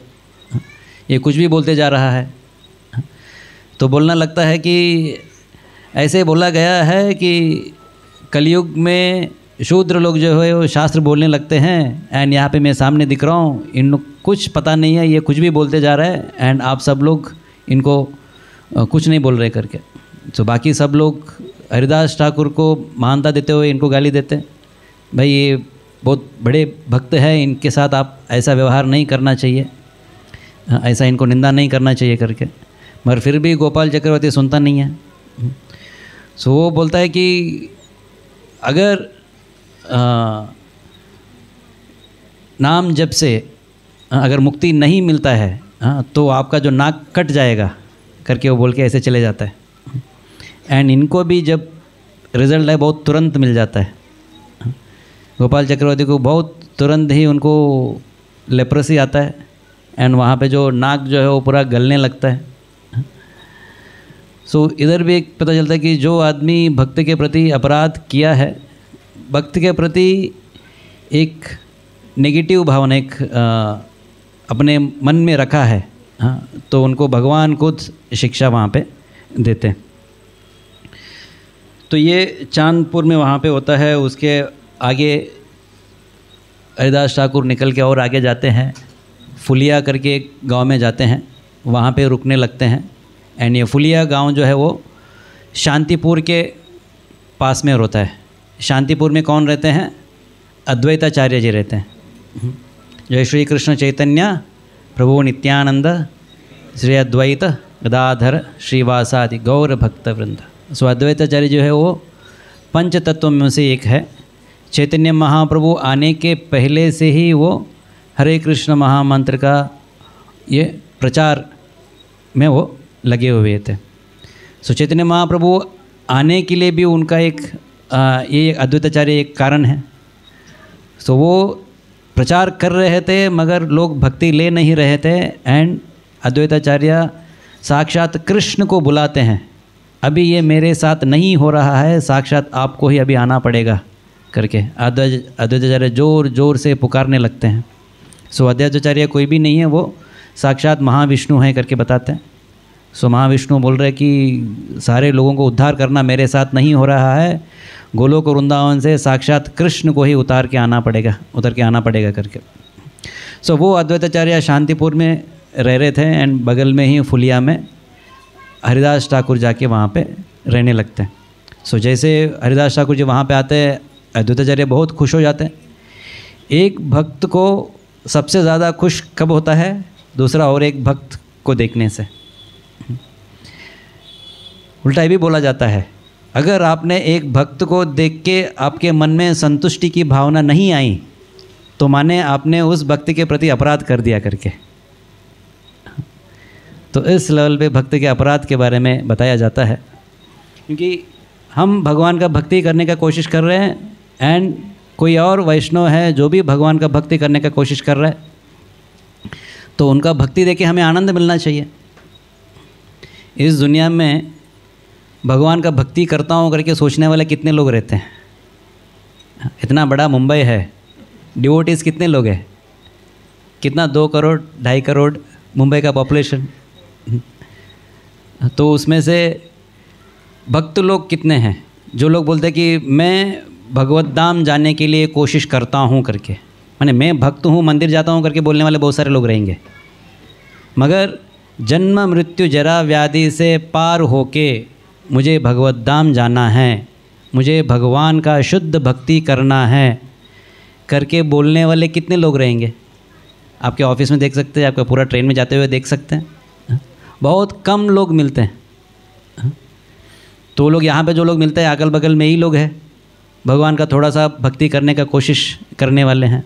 ये कुछ भी बोलते जा रहा है। तो बोलना लगता है कि ऐसे बोला गया है कि कलयुग में शूद्र लोग जो है वो शास्त्र बोलने लगते हैं, एंड यहाँ पे मैं सामने दिख रहा हूँ, इन कुछ पता नहीं है, ये कुछ भी बोलते जा रहा है, एंड आप सब लोग इनको कुछ नहीं बोल रहे करके। तो बाकी सब लोग हरिदास ठाकुर को मानता देते हुए इनको गाली देते हैं, भाई ये बहुत बड़े भक्त हैं, इनके साथ आप ऐसा व्यवहार नहीं करना चाहिए, ऐसा इनको निंदा नहीं करना चाहिए करके। मगर फिर भी गोपाल चक्रवर्ती सुनता नहीं है। सो वो बोलता है कि अगर नाम जप से अगर मुक्ति नहीं मिलता है तो आपका जो नाक कट जाएगा, करके वो बोल के ऐसे चले जाता है। एंड इनको भी जब रिज़ल्ट है बहुत तुरंत मिल जाता है। गोपाल चक्रवर्ती को बहुत तुरंत ही उनको लेप्रोसी आता है एंड वहाँ पे जो नाक जो है वो पूरा गलने लगता है। सो इधर भी एक पता चलता है कि जो आदमी भक्त के प्रति अपराध किया है, भक्त के प्रति एक नेगेटिव भावना एक अपने मन में रखा है, हाँ, तो उनको भगवान खुद शिक्षा वहाँ पे देते हैं। तो ये चांदपुर में वहाँ पे होता है। उसके आगे हरिदास ठाकुर निकल के और आगे जाते हैं, फुलिया करके एक गांव में जाते हैं, वहाँ पे रुकने लगते हैं। एंड ये फुलिया गांव जो है वो शांतिपुर के पास में होता है। शांतिपुर में कौन रहते हैं? अद्वैताचार्य जी रहते हैं। जय श्री कृष्ण चैतन्य प्रभु नित्यानंद श्री अद्वैत गदाधर श्रीवासादि गौर भक्त वृंद। सो अद्वैताचार्य जो है वो पंच तत्वों में से एक है। चैतन्य महाप्रभु आने के पहले से ही वो हरे कृष्ण महामंत्र का ये प्रचार में वो लगे हुए थे। सो चैतन्य महाप्रभु आने के लिए भी उनका एक ये अद्वैताचार्य एक कारण है। सो वो प्रचार कर रहे थे मगर लोग भक्ति ले नहीं रहे थे। एंड अद्वैताचार्य साक्षात कृष्ण को बुलाते हैं, अभी ये मेरे साथ नहीं हो रहा है, साक्षात आपको ही अभी आना पड़ेगा करके अद्वैताचार्य ज़ोर ज़ोर से पुकारने लगते हैं। सो अद्वैताचार्य कोई भी नहीं है, वो साक्षात महाविष्णु हैं करके बताते हैं। सो महाविष्णु बोल रहे कि सारे लोगों को उद्धार करना मेरे साथ नहीं हो रहा है, गोलोक वृंदावन से साक्षात कृष्ण को ही उतर के आना पड़ेगा करके। सो वो अद्वैताचार्य शांतिपुर में रह रहे थे एंड बगल में ही फुलिया में हरिदास ठाकुर जाके वहाँ पे रहने लगते हैं। सो जैसे हरिदास ठाकुर जी वहाँ पे आते हैं, अद्वैताचार्य बहुत खुश हो जाते हैं। एक भक्त को सबसे ज़्यादा खुश कब होता है? दूसरा और एक भक्त को देखने से। उल्टा ये भी बोला जाता है, अगर आपने एक भक्त को देख के आपके मन में संतुष्टि की भावना नहीं आई तो माने आपने उस भक्त के प्रति अपराध कर दिया करके। तो इस लेवल पे भक्त के अपराध के बारे में बताया जाता है, क्योंकि हम भगवान का भक्ति करने का कोशिश कर रहे हैं एंड कोई और वैष्णव है जो भी भगवान का भक्ति करने का कोशिश कर रहा है, तो उनका भक्ति देके हमें आनंद मिलना चाहिए। इस दुनिया में भगवान का भक्ति करता हूँ करके सोचने वाले कितने लोग रहते हैं? इतना बड़ा मुंबई है, डिवोटीज़ कितने लोग हैं? कितना 2 करोड़ 2.5 करोड़ मुंबई का पॉपुलेशन, तो उसमें से भक्त लोग कितने हैं जो लोग बोलते हैं कि मैं भगवत धाम जाने के लिए कोशिश करता हूँ करके, माने मैं भक्त हूँ मंदिर जाता हूँ करके बोलने वाले बहुत सारे लोग रहेंगे। मगर जन्म मृत्यु जरा व्याधि से पार होके मुझे भगवत धाम जाना है, मुझे भगवान का शुद्ध भक्ति करना है करके बोलने वाले कितने लोग रहेंगे? आपके ऑफिस में देख सकते हैं, आपका पूरा ट्रेन में जाते हुए देख सकते हैं, बहुत कम लोग मिलते हैं। तो लोग यहाँ पे जो लोग मिलते हैं अगल बगल में ही लोग हैं, भगवान का थोड़ा सा भक्ति करने का कोशिश करने वाले हैं।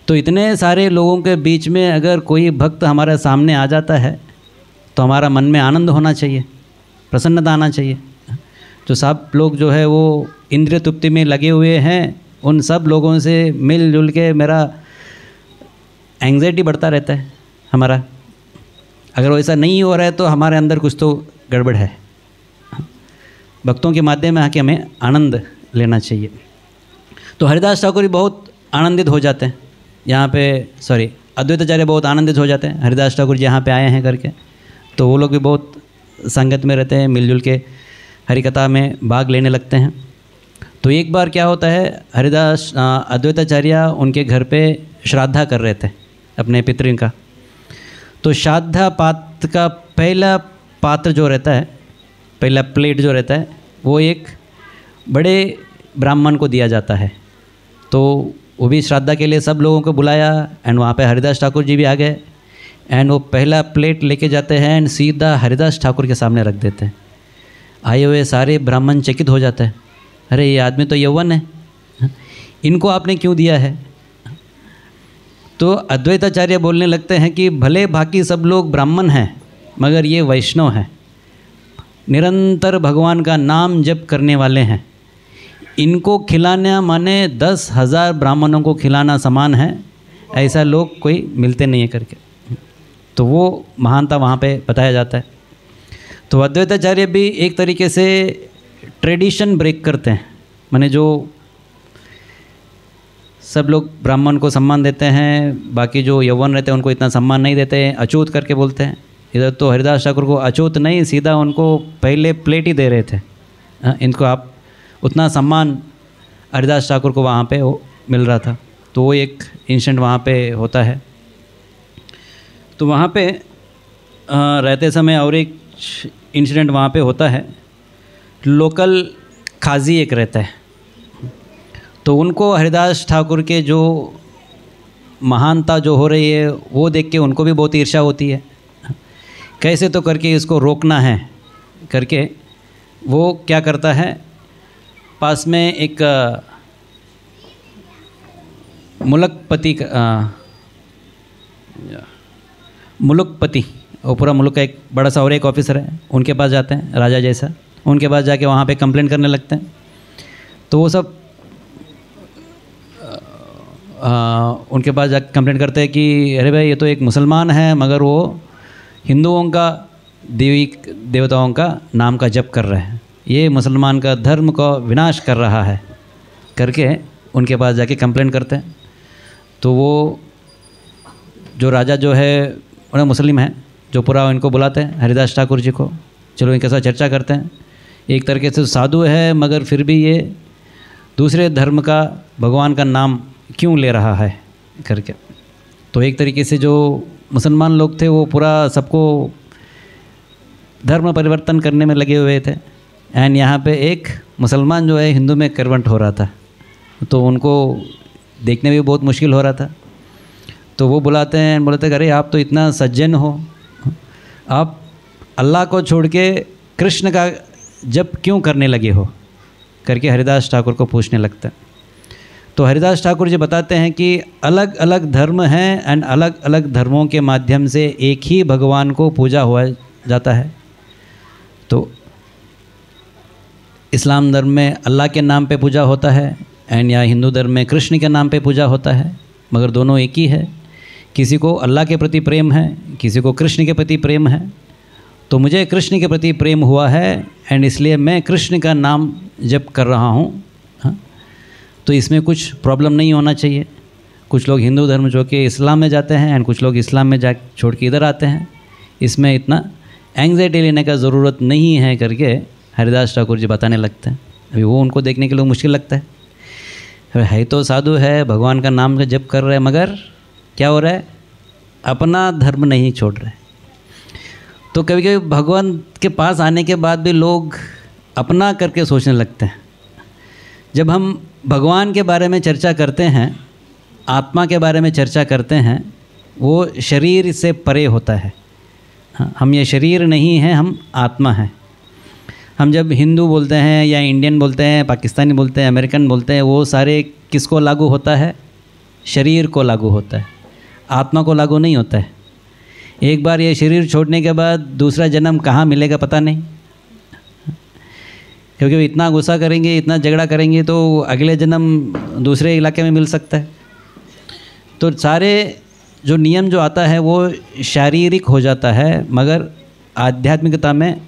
तो इतने सारे लोगों के बीच में अगर कोई भक्त हमारे सामने आ जाता है तो हमारा मन में आनंद होना चाहिए, प्रसन्नता आना चाहिए। तो सब लोग जो है वो इंद्रिय तृप्ति में लगे हुए हैं, उन सब लोगों से मिलजुल के मेरा एंग्जाइटी बढ़ता रहता है हमारा। अगर वैसा नहीं हो रहा है तो हमारे अंदर कुछ तो गड़बड़ है। भक्तों के माध्यम में आके हमें आनंद लेना चाहिए। तो हरिदास ठाकुर भी बहुत आनंदित हो जाते हैं यहाँ पे, अद्वैताचार्य बहुत आनंदित हो जाते हैं हरिदास ठाकुर जी यहाँ पे आए हैं करके। तो वो लोग भी बहुत संगत में रहते हैं, मिलजुल के हरिकथा में भाग लेने लगते हैं। तो एक बार क्या होता है, अद्वैताचार्य उनके घर पे श्राद्धा कर रहे थे अपने पितृ का। तो श्राद्धा पात्र का पहला पात्र जो रहता है, पहला प्लेट जो रहता है, वो एक बड़े ब्राह्मण को दिया जाता है। तो वो भी श्राद्धा के लिए सब लोगों को बुलाया एंड वहाँ पे हरिदास ठाकुर जी भी आ गए एंड वो पहला प्लेट लेके जाते हैं एंड सीधा हरिदास ठाकुर के सामने रख देते हैं। आए हुए सारे ब्राह्मण चकित हो जाते हैं, अरे ये आदमी तो यौवन है, इनको आपने क्यों दिया है? तो अद्वैताचार्य बोलने लगते हैं कि भले बाकी सब लोग ब्राह्मण हैं मगर ये वैष्णव हैं, निरंतर भगवान का नाम जप करने वाले हैं। इनको खिलाना माने 10,000 ब्राह्मणों को खिलाना समान है, ऐसा लोग कोई मिलते नहीं है करके। तो वो महानता वहाँ पे बताया जाता है। तो अद्वैताचार्य भी एक तरीके से ट्रेडिशन ब्रेक करते हैं, माने जो सब लोग ब्राह्मण को सम्मान देते हैं, बाकी जो यौवन रहते हैं उनको इतना सम्मान नहीं देते हैं, अछूत करके बोलते हैं। इधर तो हरिदास ठाकुर को अछूत नहीं, सीधा उनको पहले प्लेट ही दे रहे थे। इनको आप उतना सम्मान हरिदास ठाकुर को वहाँ पे वो मिल रहा था। तो वो एक इंसिडेंट वहाँ पे होता है। तो वहाँ पे रहते समय और एक इंसिडेंट वहाँ पे होता है। लोकल खाजी एक रहता है, तो उनको हरिदास ठाकुर के जो महानता जो हो रही है वो देख के उनको भी बहुत ईर्ष्या होती है। कैसे तो करके इसको रोकना है करके वो क्या करता है, पास में एक मुलकपति और पूरा मुल्क का एक बड़ा सा और एक ऑफिसर है, उनके पास जाते हैं, राजा जैसा। उनके पास जाके वहाँ पे कंप्लेंट करने लगते हैं। तो वो सब उनके पास जाकर कंप्लेंट करते हैं कि अरे भाई ये तो एक मुसलमान है, मगर वो हिंदुओं का देवी देवताओं का नाम का जप कर रहा है, ये मुसलमान का धर्म का विनाश कर रहा है करके उनके पास जाके कंप्लेंट करते हैं। तो वो जो राजा जो है उन्हें मुस्लिम है, जो पूरा इनको बुलाते हैं हरिदास ठाकुर जी को, चलो इनके साथ चर्चा करते हैं। एक तरीके से साधु है मगर फिर भी ये दूसरे धर्म का भगवान का नाम क्यों ले रहा है करके। तो एक तरीके से जो मुसलमान लोग थे वो पूरा सबको धर्म परिवर्तन करने में लगे हुए थे। एंड यहाँ पे एक मुसलमान जो है हिंदू में कन्वर्ट हो रहा था, तो उनको देखने में भी बहुत मुश्किल हो रहा था। तो वो बुलाते हैं, बोलते हैं अरे आप तो इतना सज्जन हो, आप अल्लाह को छोड़ के कृष्ण का जप क्यों करने लगे हो करके हरिदास ठाकुर को पूछने लगता है। तो हरिदास ठाकुर जी बताते हैं कि अलग अलग धर्म हैं एंड अलग अलग धर्मों के माध्यम से एक ही भगवान को पूजा हुआ जाता है। तो इस्लाम धर्म में अल्लाह के नाम पे पूजा होता है एंड या हिंदू धर्म में कृष्ण के नाम पे पूजा होता है, मगर दोनों एक ही है। किसी को अल्लाह के प्रति प्रेम है, किसी को कृष्ण के प्रति प्रेम है। तो मुझे कृष्ण के प्रति प्रेम हुआ है एंड इसलिए मैं कृष्ण का नाम जप कर रहा हूँ। हाँ, तो इसमें कुछ प्रॉब्लम नहीं होना चाहिए। कुछ लोग हिंदू धर्म जो कि इस्लाम में जाते हैं एंड कुछ लोग इस्लाम में जा छोड़ के इधर आते हैं, इसमें इतना एंग्जाइटी लेने का ज़रूरत नहीं है करके हरिदास ठाकुर जी बताने लगते हैं। अभी वो उनको देखने के लिए मुश्किल लगता है तो साधु है, भगवान का नाम का जप कर रहे हैं, मगर क्या हो रहा है, अपना धर्म नहीं छोड़ रहे। तो कभी कभी भगवान के पास आने के बाद भी लोग अपना करके सोचने लगते हैं। जब हम भगवान के बारे में चर्चा करते हैं, आत्मा के बारे में चर्चा करते हैं, वो शरीर से परे होता है। हम ये शरीर नहीं हैं, हम आत्मा हैं। हम जब हिंदू बोलते हैं या इंडियन बोलते हैं, पाकिस्तानी बोलते हैं, अमेरिकन बोलते हैं, वो सारे किसको लागू होता है, शरीर को लागू होता है, आत्मा को लागू नहीं होता है। एक बार ये शरीर छोड़ने के बाद दूसरा जन्म कहाँ मिलेगा पता नहीं, क्योंकि इतना गुस्सा करेंगे, इतना झगड़ा करेंगे तो अगले जन्म दूसरे इलाके में मिल सकता है। तो सारे जो नियम जो आता है वो शारीरिक हो जाता है, मगर आध्यात्मिकता में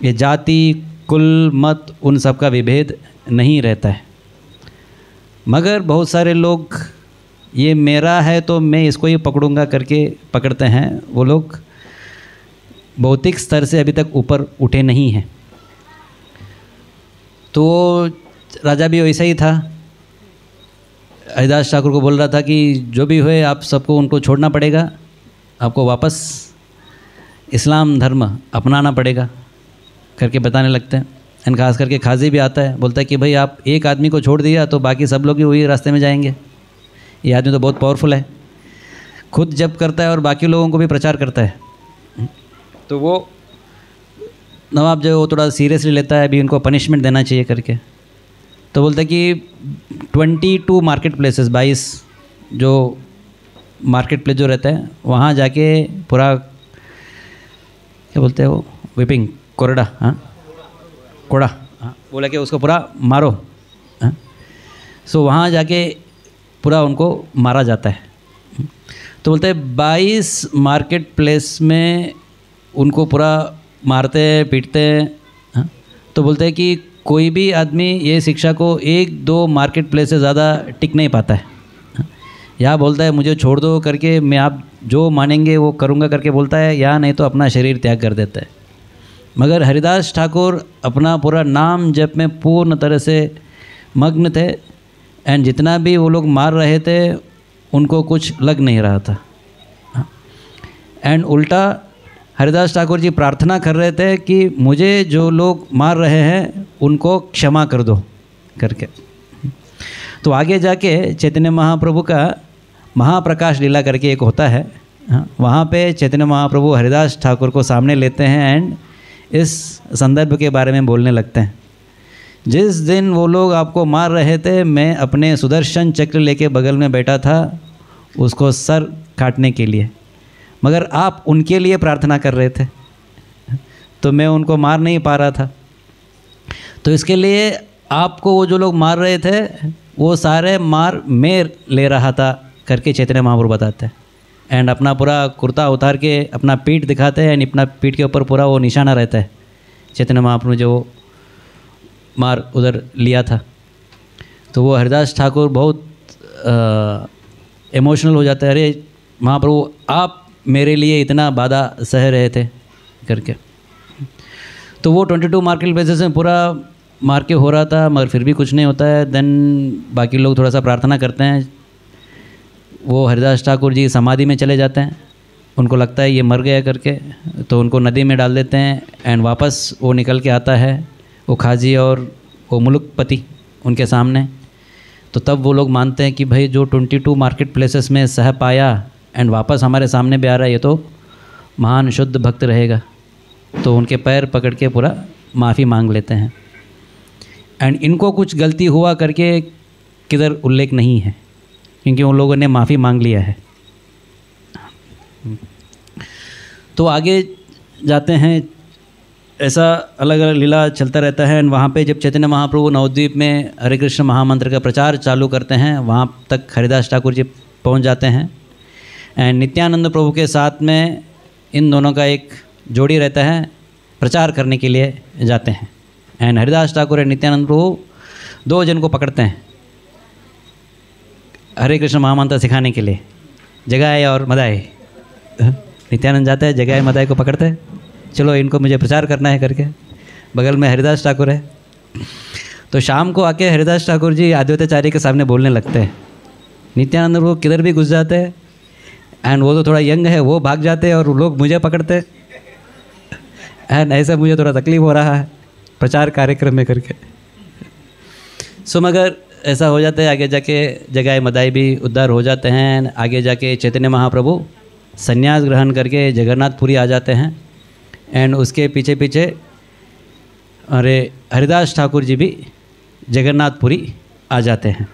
ये जाति, कुल, मत उन सब का विभेद नहीं रहता है। मगर बहुत सारे लोग ये मेरा है तो मैं इसको ही पकड़ूंगा करके पकड़ते हैं। वो लोग भौतिक स्तर से अभी तक ऊपर उठे नहीं हैं। तो राजा भी वैसा ही था, हरिदास ठाकुर को बोल रहा था कि जो भी हुए आप सबको उनको छोड़ना पड़ेगा, आपको वापस इस्लाम धर्म अपनाना पड़ेगा करके बताने लगते हैं। एंड खास करके खाजी भी आता है, बोलता है कि भाई आप एक आदमी को छोड़ दिया तो बाकी सब लोग ही वही रास्ते में जाएंगे। ये आदमी तो बहुत पावरफुल है, खुद जप करता है और बाकी लोगों को भी प्रचार करता है। तो वो नवाब जो है वो थोड़ा सीरियसली लेता है, अभी उनको पनिशमेंट देना चाहिए करके। तो बोलता है कि 22 मार्केट प्लेसेस, 22 जो मार्केट प्लेस जो रहता है वहाँ जाके पूरा क्या बोलते हैं वो, विपिंग, कोरडा, हाँ कोड़ा, हाँ, बोला कि उसको पूरा मारो। हाँ, सो वहाँ जाके पूरा उनको मारा जाता है। तो बोलते हैं 22 मार्केट प्लेस में उनको पूरा मारते हैं, पीटते हैं। हाँ, तो बोलते हैं कि कोई भी आदमी ये शिक्षा को 1-2 मार्केट प्लेस से ज़्यादा टिक नहीं पाता है। या बोलता है मुझे छोड़ दो करके, मैं आप जो मानेंगे वो करूँगा करके बोलता है, या नहीं तो अपना शरीर त्याग कर देता है। मगर हरिदास ठाकुर अपना पूरा नाम जप में पूर्ण तरह से मग्न थे, एंड जितना भी वो लोग मार रहे थे उनको कुछ लग नहीं रहा था। एंड उल्टा हरिदास ठाकुर जी प्रार्थना कर रहे थे कि मुझे जो लोग मार रहे हैं उनको क्षमा कर दो करके। तो आगे जाके चैतन्य महाप्रभु का महाप्रकाश लीला करके एक होता है, वहाँ पे चैतन्य महाप्रभु हरिदास ठाकुर को सामने लेते हैं एंड इस संदर्भ के बारे में बोलने लगते हैं। जिस दिन वो लोग आपको मार रहे थे, मैं अपने सुदर्शन चक्र लेके बगल में बैठा था उसको सर काटने के लिए, मगर आप उनके लिए प्रार्थना कर रहे थे तो मैं उनको मार नहीं पा रहा था। तो इसके लिए आपको वो जो लोग मार रहे थे वो सारे मार मैं ले रहा था करके चैतन्य महाप्रभु बताते हैं। एंड अपना पूरा कुर्ता उतार के अपना पीठ दिखाते हैं, एंड अपना पीठ के ऊपर पूरा वो निशाना रहता है चैतन्य महाप्रभु जो मार उधर लिया था। तो वो हरिदास ठाकुर बहुत इमोशनल हो जाता है, अरे महाप्रभु आप मेरे लिए इतना बाधा सह रहे थे करके। तो वो 22 मार्केट प्लेसेस में पूरा मार के हो रहा था, मगर फिर भी कुछ नहीं होता है। देन बाकी लोग थोड़ा सा प्रार्थना करते हैं, वो हरिदास ठाकुर जी समाधि में चले जाते हैं, उनको लगता है ये मर गया करके, तो उनको नदी में डाल देते हैं। एंड वापस वो निकल के आता है, वो खाजी और वो मुलुकपति उनके सामने। तो तब वो लोग मानते हैं कि भाई जो 22 मार्केट प्लेसेस में सह पाया एंड वापस हमारे सामने भी आ रहा है, ये तो महान शुद्ध भक्त रहेगा। तो उनके पैर पकड़ के पूरा माफ़ी मांग लेते हैं। एंड इनको कुछ गलती हुआ करके किधर उल्लेख नहीं है, क्योंकि उन लोगों ने माफ़ी मांग लिया है। तो आगे जाते हैं, ऐसा अलग अलग लीला चलता रहता है। एंड वहाँ पे जब चैतन्य महाप्रभु नवद्वीप में हरे कृष्ण महामंत्र का प्रचार चालू करते हैं, वहाँ तक हरिदास ठाकुर जी पहुँच जाते हैं। एंड नित्यानंद प्रभु के साथ में इन दोनों का एक जोड़ी रहता है, प्रचार करने के लिए जाते हैं। एंड हरिदास ठाकुर और नित्यानंद प्रभु 2 जन को पकड़ते हैं हरे कृष्ण महामंत्र सिखाने के लिए, जगाए और मदाए। नित्यानंद जाते हैं, जगाए मदाए को पकड़ते हैं, चलो इनको मुझे प्रचार करना है करके। बगल में हरिदास ठाकुर है। तो शाम को आके हरिदास ठाकुर जी अद्वैताचार्य के सामने बोलने लगते हैं। नित्यानंद प्रभु किधर भी घुस जाते हैं, एंड वो तो थोड़ा यंग है, वो भाग जाते हैं और लोग मुझे पकड़ते। एंड ऐसा मुझे थोड़ा तकलीफ़ हो रहा है प्रचार कार्यक्रम में करके। सो मगर ऐसा हो जाता है, आगे जाके जगाए मदाई भी उद्धार हो जाते हैं। आगे जाके चैतन्य महाप्रभु संन्यास ग्रहण करके जगन्नाथपुरी आ जाते हैं। एंड उसके पीछे पीछे अरे हरिदास ठाकुर जी भी जगन्नाथपुरी आ जाते हैं।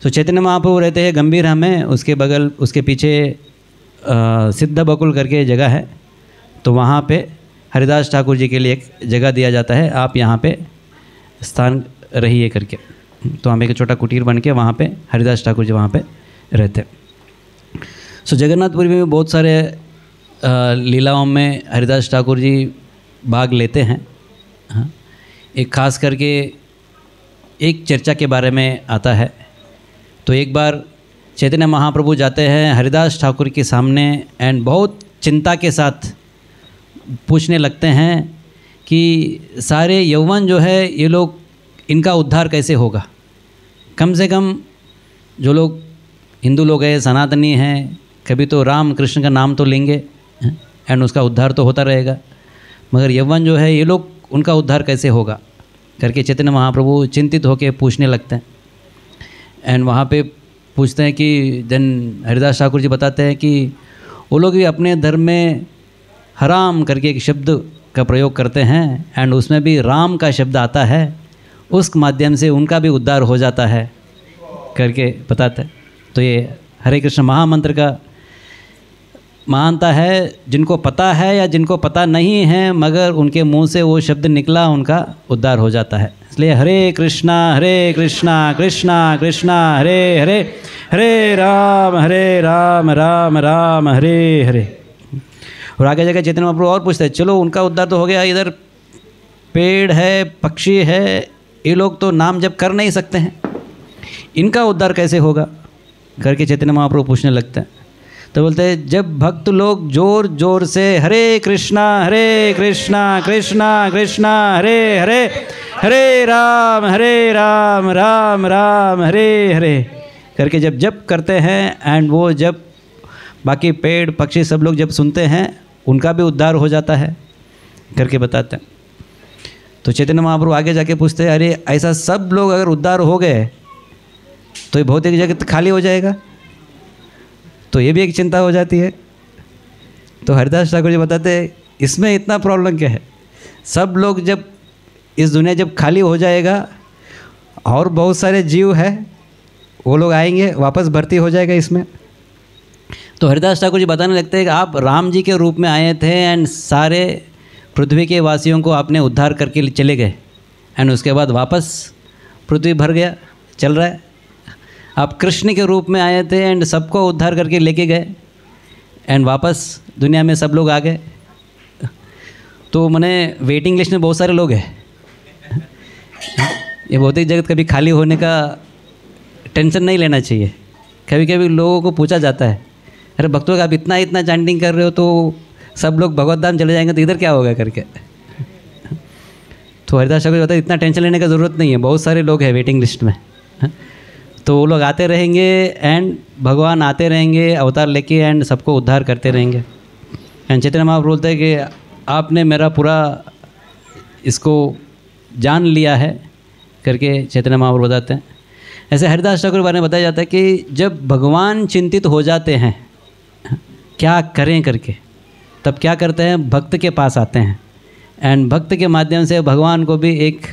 तो चैतन्य महाप्रभु रहते हैं गंभीर में, उसके बगल उसके पीछे सिद्ध बकुल करके जगह है, तो वहाँ पे हरिदास ठाकुर जी के लिए एक जगह दिया जाता है, आप यहाँ पे स्थान रहिए करके। तो हम एक छोटा कुटीर बन के वहाँ पे हरिदास ठाकुर जी वहाँ पे रहते। सो जगन्नाथपुरी में बहुत सारे लीलाओं में हरिदास ठाकुर जी भाग लेते हैं। हाँ, एक खास करके एक चर्चा के बारे में आता है। तो एक बार चैतन्य महाप्रभु जाते हैं हरिदास ठाकुर के सामने एंड बहुत चिंता के साथ पूछने लगते हैं कि सारे यौवन जो है ये लोग, इनका उद्धार कैसे होगा। कम से कम जो लोग हिंदू लोग हैं, सनातनी हैं, कभी तो राम कृष्ण का नाम तो लेंगे एंड उसका उद्धार तो होता रहेगा, मगर यौवन जो है ये लोग, उनका उद्धार कैसे होगा करके चैतन्य महाप्रभु चिंतित होकर पूछने लगते हैं। एंड वहाँ पे पूछते हैं कि देन हरिदास ठाकुर जी बताते हैं कि वो लोग भी अपने धर्म में हराम करके एक शब्द का प्रयोग करते हैं एंड उसमें भी राम का शब्द आता है, उस माध्यम से उनका भी उद्धार हो जाता है करके बताते हैं। तो ये हरे कृष्ण महामंत्र का महानता है जिनको पता है या जिनको पता नहीं है, मगर उनके मुंह से वो शब्द निकला, उनका उद्धार हो जाता है। इसलिए हरे कृष्णा कृष्णा कृष्णा हरे हरे, हरे राम राम राम हरे हरे। और आगे जाकर चैतन्य महाप्रभु और पूछते हैं, चलो उनका उद्धार तो हो गया, इधर पेड़ है, पक्षी है, ये लोग तो नाम जप कर नहीं सकते हैं, इनका उद्धार कैसे होगा करके चैतन्य महाप्रभु पूछने लगते हैं। तो बोलते हैं, जब भक्त लोग जोर जोर से हरे कृष्णा कृष्णा कृष्णा हरे हरे, हरे राम राम राम हरे हरे करके जब जप करते हैं, एंड वो जब बाकी पेड़ पक्षी सब लोग जब सुनते हैं, उनका भी उद्धार हो जाता है करके बताते हैं। तो चैतन्य महाप्रभु आगे जाके पूछते हैं, अरे ऐसा सब लोग अगर उद्धार हो गए तो ये भौतिक जगत खाली हो जाएगा, तो ये भी एक चिंता हो जाती है। तो हरिदास ठाकुर जी बताते हैं, इसमें इतना प्रॉब्लम क्या है, सब लोग जब इस दुनिया जब खाली हो जाएगा और बहुत सारे जीव हैं, वो लोग आएंगे, वापस भर्ती हो जाएगा इसमें। तो हरिदास ठाकुर जी बताने लगते हैं कि आप राम जी के रूप में आए थे एंड सारे पृथ्वी के वासियों को आपने उद्धार करके चले गए, एंड उसके बाद वापस पृथ्वी भर गया, चल रहा है। आप कृष्ण के रूप में आए थे एंड सबको उद्धार करके लेके गए, एंड वापस दुनिया में सब लोग आ गए। तो मैंने वेटिंग लिस्ट में बहुत सारे लोग हैं। ये भौतिक जगत कभी खाली होने का टेंशन नहीं लेना चाहिए। कभी कभी लोगों को पूछा जाता है, अरे भक्तों का आप इतना चैंटिंग कर रहे हो तो सब लोग भगवत धाम चले जाएंगे, तो इधर क्या होगा करके। तो हरिदास ठाकुर बताते इतना टेंशन लेने का ज़रूरत नहीं है, बहुत सारे लोग हैं वेटिंग लिस्ट में। तो वो लोग आते रहेंगे एंड भगवान आते रहेंगे अवतार लेके, एंड सबको उद्धार करते रहेंगे। एंड चैतन्य महाप्रभु बोलते हैं कि आपने मेरा पूरा इसको जान लिया है करके चैतन्य महाप्रभु बताते हैं। ऐसे हरिदास ठाकुर के बारे में बताया जाता है कि जब भगवान चिंतित हो जाते हैं क्या करें करके, तब क्या करते हैं, भक्त के पास आते हैं, एंड भक्त के माध्यम से भगवान को भी एक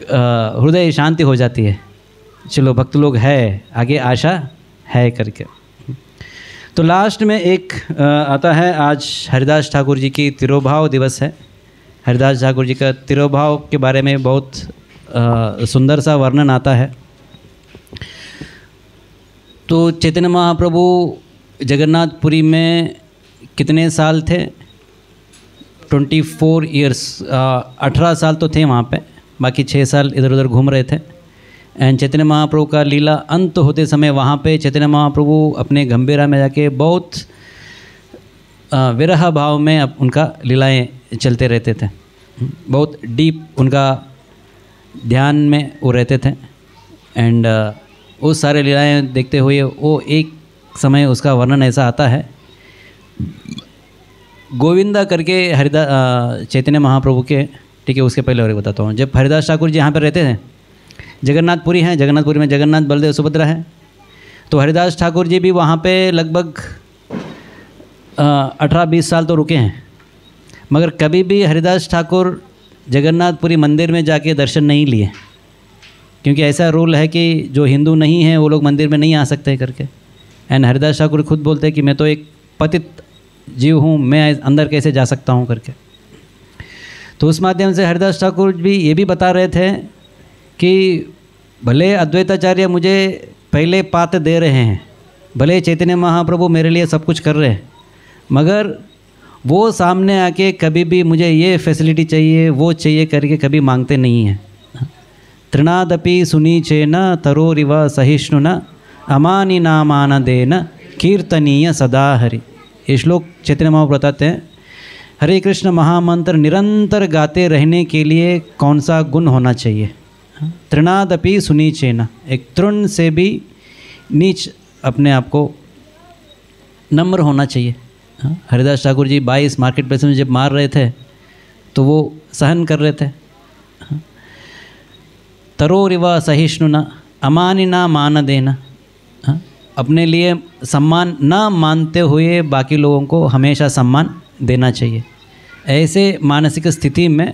हृदय शांति हो जाती है, चलो भक्त लोग है, आगे आशा है करके। तो लास्ट में एक आता है, आज हरिदास ठाकुर जी की तिरोभाव दिवस है। हरिदास ठाकुर जी का तिरोभाव के बारे में बहुत सुंदर सा वर्णन आता है। तो चैतन्य महाप्रभु जगन्नाथपुरी में कितने साल थे, 24 ईयर्स, 18 साल तो थे वहाँ पे, बाकी 6 साल इधर उधर घूम रहे थे। एंड चैतन्य महाप्रभु का लीला अंत होते समय वहाँ पे चैतन्य महाप्रभु अपने गंभीरा में जाके बहुत विरह भाव में उनका लीलाएं चलते रहते थे, बहुत डीप उनका ध्यान में वो रहते थे। एंड उस सारे लीलाएं देखते हुए वो एक समय उसका वर्णन ऐसा आता है, गोविंदा करके चैतन्य महाप्रभु के, ठीक है उसके पहले और बताता हूँ। जब हरिदास ठाकुर जी यहाँ पर रहते थे, जगन्नाथपुरी हैं, जगन्नाथपुरी में जगन्नाथ बलदेव सुभद्रा है, तो हरिदास ठाकुर जी भी वहाँ पे लगभग 18-20 साल तो रुके हैं, मगर कभी भी हरिदास ठाकुर जगन्नाथपुरी मंदिर में जाके दर्शन नहीं लिए, क्योंकि ऐसा रूल है कि जो हिंदू नहीं है वो लोग मंदिर में नहीं आ सकते करके। एंड हरिदास ठाकुर खुद बोलते हैं कि मैं तो एक पतित जीव हूँ, मैं अंदर कैसे जा सकता हूँ करके। तो उस माध्यम से हरिदास ठाकुर भी ये भी बता रहे थे कि भले अद्वैताचार्य मुझे पहले पात दे रहे हैं, भले चैतन्य महाप्रभु मेरे लिए सब कुछ कर रहे हैं, मगर वो सामने आके कभी भी मुझे ये फैसिलिटी चाहिए वो चाहिए करके कभी मांगते नहीं हैं। तृणादपि सुनीचेन तरोरिव सहिष्णुना अमानि नामान देन कीर्तनीय सदा हरि। ये श्लोक चैतन्य महाप्रभु बताते हैं, हरे कृष्ण महामंत्र निरंतर गाते रहने के लिए कौन सा गुण होना चाहिए। तृणादपि सुनीचेन, एक तृण से भी नीच अपने आप को नम्र होना चाहिए। हरिदास ठाकुर जी 22 मार्केट प्लेस में जब मार रहे थे तो वो सहन कर रहे थे। तरोरिव सहिष्णुना अमानिना मान देना, अपने लिए सम्मान ना मानते हुए बाकी लोगों को हमेशा सम्मान देना चाहिए। ऐसे मानसिक स्थिति में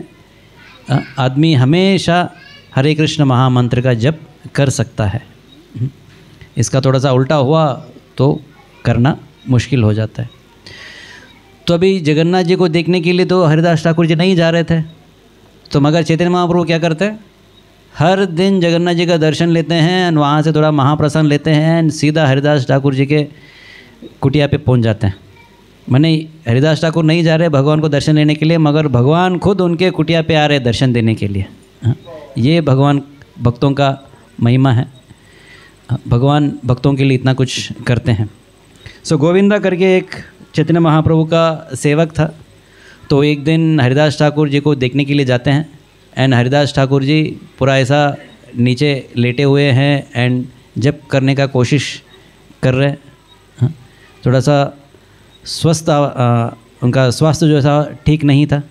आदमी हमेशा हरे कृष्ण महामंत्र का जप कर सकता है। इसका थोड़ा सा उल्टा हुआ तो करना मुश्किल हो जाता है। तो अभी जगन्नाथ जी को देखने के लिए तो हरिदास ठाकुर जी नहीं जा रहे थे, तो मगर चैतन्य महाप्रभु क्या करते हैं, हर दिन जगन्नाथ जी का दर्शन लेते हैं, वहाँ से थोड़ा महाप्रसाद लेते हैं, सीधा हरिदास ठाकुर जी के कुटिया पे पहुँच जाते हैं। माने हरिदास ठाकुर नहीं जा रहे भगवान को दर्शन लेने के लिए, मगर भगवान खुद उनके कुटिया पे आ रहे दर्शन देने के लिए। ये भगवान भक्तों का महिमा है, भगवान भक्तों के लिए इतना कुछ करते हैं। सो गोविंदा करके एक चैतन्य महाप्रभु का सेवक था, तो एक दिन हरिदास ठाकुर जी को देखने के लिए जाते हैं, एंड हरिदास ठाकुर जी पूरा ऐसा नीचे लेटे हुए हैं एंड जप करने का कोशिश कर रहे हैं। थोड़ा सा स्वस्थ उनका स्वास्थ्य जो था ठीक नहीं था।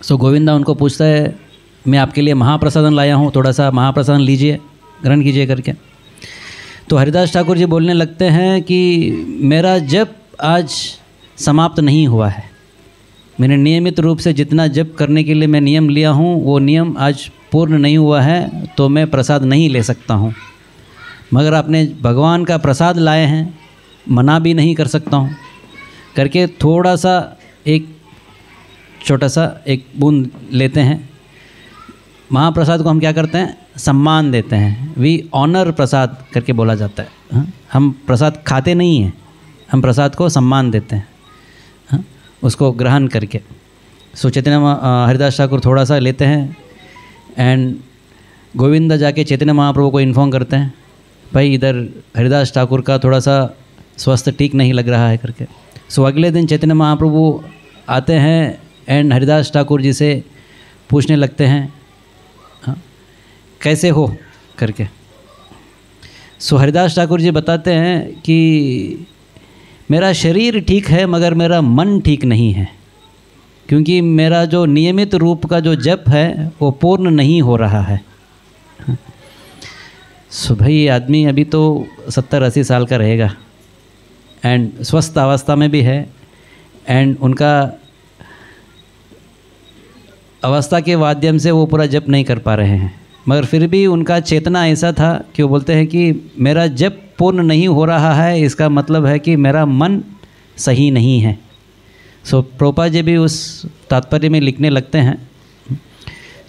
सो गोविंदा उनको पूछता है, मैं आपके लिए महाप्रसादन लाया हूँ, थोड़ा सा महाप्रसादन लीजिए, ग्रहण कीजिए करके। तो हरिदास ठाकुर जी बोलने लगते हैं कि मेरा जप आज समाप्त नहीं हुआ है, मैंने नियमित रूप से जितना जप करने के लिए मैं नियम लिया हूँ वो नियम आज पूर्ण नहीं हुआ है, तो मैं प्रसाद नहीं ले सकता हूँ। मगर आपने भगवान का प्रसाद लाए हैं, मना भी नहीं कर सकता हूँ करके थोड़ा सा एक छोटा सा एक बूंद लेते हैं। महाप्रसाद को हम क्या करते हैं, सम्मान देते हैं, वी ऑनर प्रसाद करके बोला जाता है। हम प्रसाद खाते नहीं हैं, हम प्रसाद को सम्मान देते हैं उसको ग्रहण करके। सो चैतन्य हरिदास ठाकुर थोड़ा सा लेते हैं एंड गोविंदा जाके चैतन्य महाप्रभु को इन्फॉर्म करते हैं, भाई इधर हरिदास ठाकुर का थोड़ा सा स्वास्थ्य ठीक नहीं लग रहा है करके। सो अगले दिन चैतन्य महाप्रभु आते हैं एंड हरिदास ठाकुर जी से पूछने लगते हैं कैसे हो करके। सो हरिदास ठाकुर जी बताते हैं कि मेरा शरीर ठीक है मगर मेरा मन ठीक नहीं है, क्योंकि मेरा जो नियमित रूप का जो जप है वो पूर्ण नहीं हो रहा है। सो भाई आदमी अभी तो 70-80 साल का रहेगा एंड स्वस्थ अवस्था में भी है, एंड उनका अवस्था के माध्यम से वो पूरा जप नहीं कर पा रहे हैं, मगर फिर भी उनका चेतना ऐसा था कि वो बोलते हैं कि मेरा जप पूर्ण नहीं हो रहा है, इसका मतलब है कि मेरा मन सही नहीं है। सो प्रभुपाद जी भी उस तात्पर्य में लिखने लगते हैं।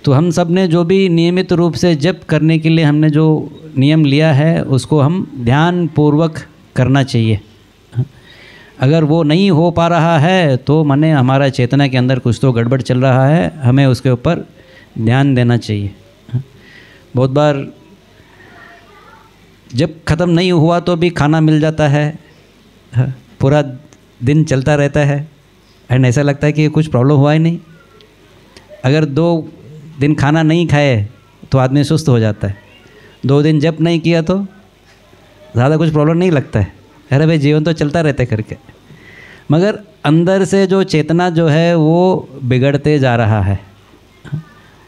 तो हम सब ने जो भी नियमित रूप से जप करने के लिए हमने जो नियम लिया है उसको हम ध्यान पूर्वक करना चाहिए। अगर वो नहीं हो पा रहा है तो माने हमारा चेतना के अंदर कुछ तो गड़बड़ चल रहा है, हमें उसके ऊपर ध्यान देना चाहिए। बहुत बार जब ख़त्म नहीं हुआ तो भी खाना मिल जाता है, पूरा दिन चलता रहता है एंड ऐसा लगता है कि कुछ प्रॉब्लम हुआ ही नहीं। अगर 2 दिन खाना नहीं खाए तो आदमी सुस्त हो जाता है, 2 दिन जप नहीं किया तो ज़्यादा कुछ प्रॉब्लम नहीं लगता है, अरे भाई जीवन तो चलता रहता है करके। मगर अंदर से जो चेतना जो है वो बिगड़ते जा रहा है,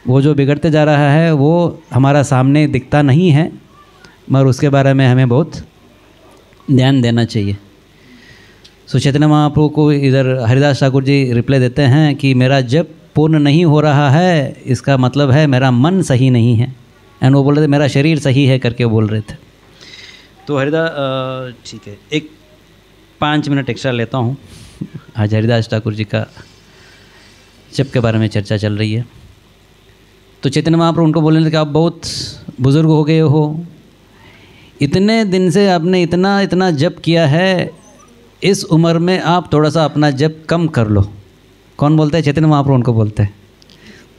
वो जो बिगड़ते जा रहा है वो हमारा सामने दिखता नहीं है, मगर उसके बारे में हमें बहुत ध्यान देना चाहिए। सो चैतन्य महाप्रभु को इधर हरिदास ठाकुर जी रिप्लाई देते हैं कि मेरा जप पूर्ण नहीं हो रहा है, इसका मतलब है मेरा मन सही नहीं है, एंड वो बोल रहे थे मेरा शरीर सही है करके बोल रहे थे। तो हरिदास ठीक है, एक 5 मिनट एक्स्ट्रा लेता हूँ। आज हरिदास ठाकुर जी का जप के बारे में चर्चा चल रही है। तो चैतन्य महाप्रभु उनको बोलने लगे आप बहुत बुज़ुर्ग हो गए हो, इतने दिन से आपने इतना जप किया है, इस उम्र में आप थोड़ा सा अपना जप कम कर लो। कौन बोलता है? चैतन्य महाप्रभु उनको बोलते हैं।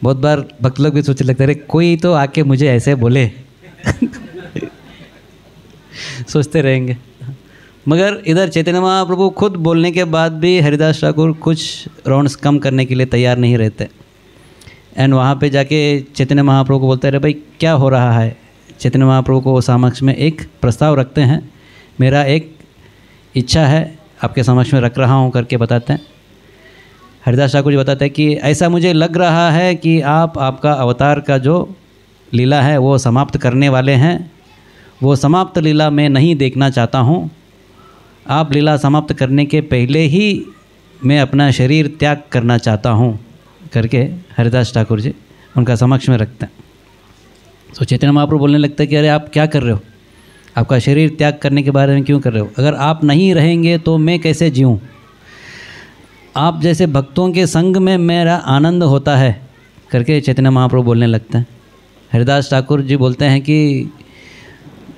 बहुत बार भक्त लोग भी सोचने लगते अरे कोई तो आके मुझे ऐसे बोले सोचते रहेंगे। मगर इधर चैतन्य महाप्रभु खुद बोलने के बाद भी हरिदास ठाकुर कुछ राउंड्स कम करने के लिए तैयार नहीं रहते, एंड वहाँ पे जाके चैतन्य महाप्रभु को बोलते अरे भाई क्या हो रहा है। चैतन्य महाप्रभु को समक्ष में एक प्रस्ताव रखते हैं, मेरा एक इच्छा है आपके समक्ष में रख रहा हूँ करके बताते हैं। हरिदास ठाकुर जी बताते हैं कि ऐसा मुझे लग रहा है कि आप आपका अवतार का जो लीला है वो समाप्त करने वाले हैं, वो समाप्त लीला मैं नहीं देखना चाहता हूँ। आप लीला समाप्त करने के पहले ही मैं अपना शरीर त्याग करना चाहता हूँ करके हरिदास ठाकुर जी उनका समक्ष में रखते हैं। तो चैतन्य महाप्रभु बोलने लगते हैं कि अरे आप क्या कर रहे हो, आपका शरीर त्याग करने के बारे में क्यों कर रहे हो? अगर आप नहीं रहेंगे तो मैं कैसे जीऊँ? आप जैसे भक्तों के संग में मेरा आनंद होता है करके चैतन्य महाप्रभु बोलने लगते हैं। हरिदास ठाकुर जी बोलते हैं कि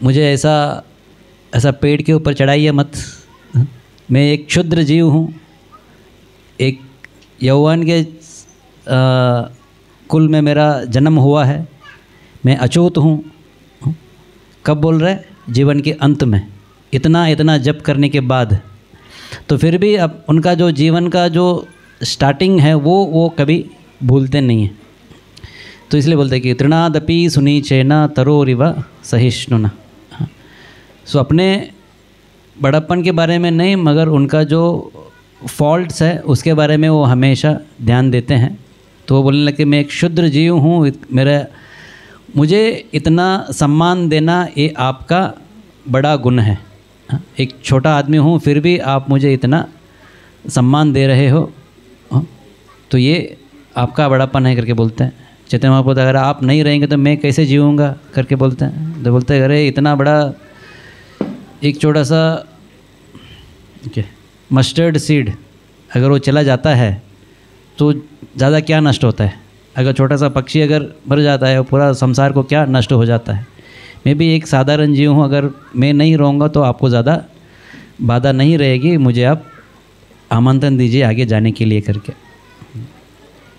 मुझे ऐसा पेड़ के ऊपर चढ़ाइए मत, मैं एक क्षुद्र जीव हूँ, एक यौवन के कुल में मेरा जन्म हुआ है, मैं अछूत हूँ। कब बोल रहे? जीवन के अंत में, इतना जप करने के बाद। तो फिर भी अब उनका जो जीवन का जो स्टार्टिंग है वो कभी भूलते नहीं हैं। तो इसलिए बोलते हैं कि तृणादपि सुनीचेना तरोरिव सहिष्णुना। सो अपने बड़प्पन के बारे में नहीं, मगर उनका जो फॉल्ट्स है उसके बारे में वो हमेशा ध्यान देते हैं। तो वो बोलने लगे मैं एक क्षुद्र जीव हूँ, मुझे इतना सम्मान देना ये आपका बड़ा गुण है। एक छोटा आदमी हूँ फिर भी आप मुझे इतना सम्मान दे रहे हो, तो ये आपका बड़ापन है करके बोलते हैं। चैतन्य महाप्रभु अगर आप नहीं रहेंगे तो मैं कैसे जीऊँगा करके बोलते हैं। तो बोलते हैं अरे इतना बड़ा एक छोटा सा मस्टर्ड सीड अगर वो चला जाता है तो ज़्यादा क्या नष्ट होता है? अगर छोटा सा पक्षी अगर मर जाता है पूरा संसार को क्या नष्ट हो जाता है? मैं भी एक साधारण जीव हूँ, अगर मैं नहीं रहूँगा तो आपको ज़्यादा बाधा नहीं रहेगी, मुझे आप आमंत्रण दीजिए आगे जाने के लिए करके।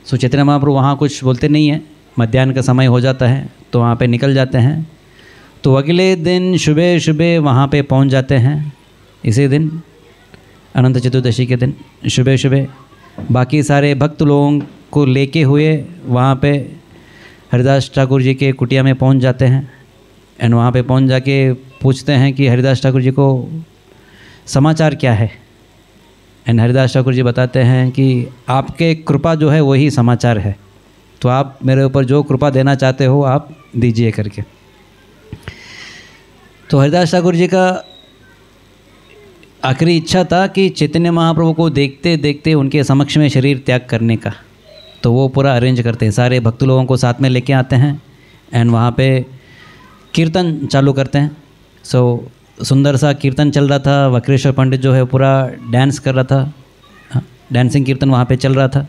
सो चैतन्य महाप्रभु वहाँ कुछ बोलते नहीं हैं। मध्याह्न का समय हो जाता है तो वहाँ पे निकल जाते हैं। तो अगले दिन सुबह सुबह वहाँ पे पहुँच जाते हैं। इसी दिन अनंत चतुर्दशी के दिन सुबह सुबह बाकी सारे भक्त लोगों को लेके हुए वहाँ पे हरिदास ठाकुर जी के कुटिया में पहुँच जाते हैं। एंड वहाँ पे पहुँच जाके पूछते हैं कि हरिदास ठाकुर जी को समाचार क्या है। एंड हरिदास ठाकुर जी बताते हैं कि आपके कृपा जो है वही समाचार है, तो आप मेरे ऊपर जो कृपा देना चाहते हो आप दीजिए करके। तो हरिदास ठाकुर जी का आखिरी इच्छा था कि चैतन्य महाप्रभु को देखते देखते उनके समक्ष में शरीर त्याग करने का। तो वो पूरा अरेंज करते हैं, सारे भक्त लोगों को साथ में लेके आते हैं एंड वहाँ पे कीर्तन चालू करते हैं। सो सुंदर सा कीर्तन चल रहा था। वक्रेश्वर पंडित जो है पूरा डांस कर रहा था, डांसिंग कीर्तन वहाँ पे चल रहा था।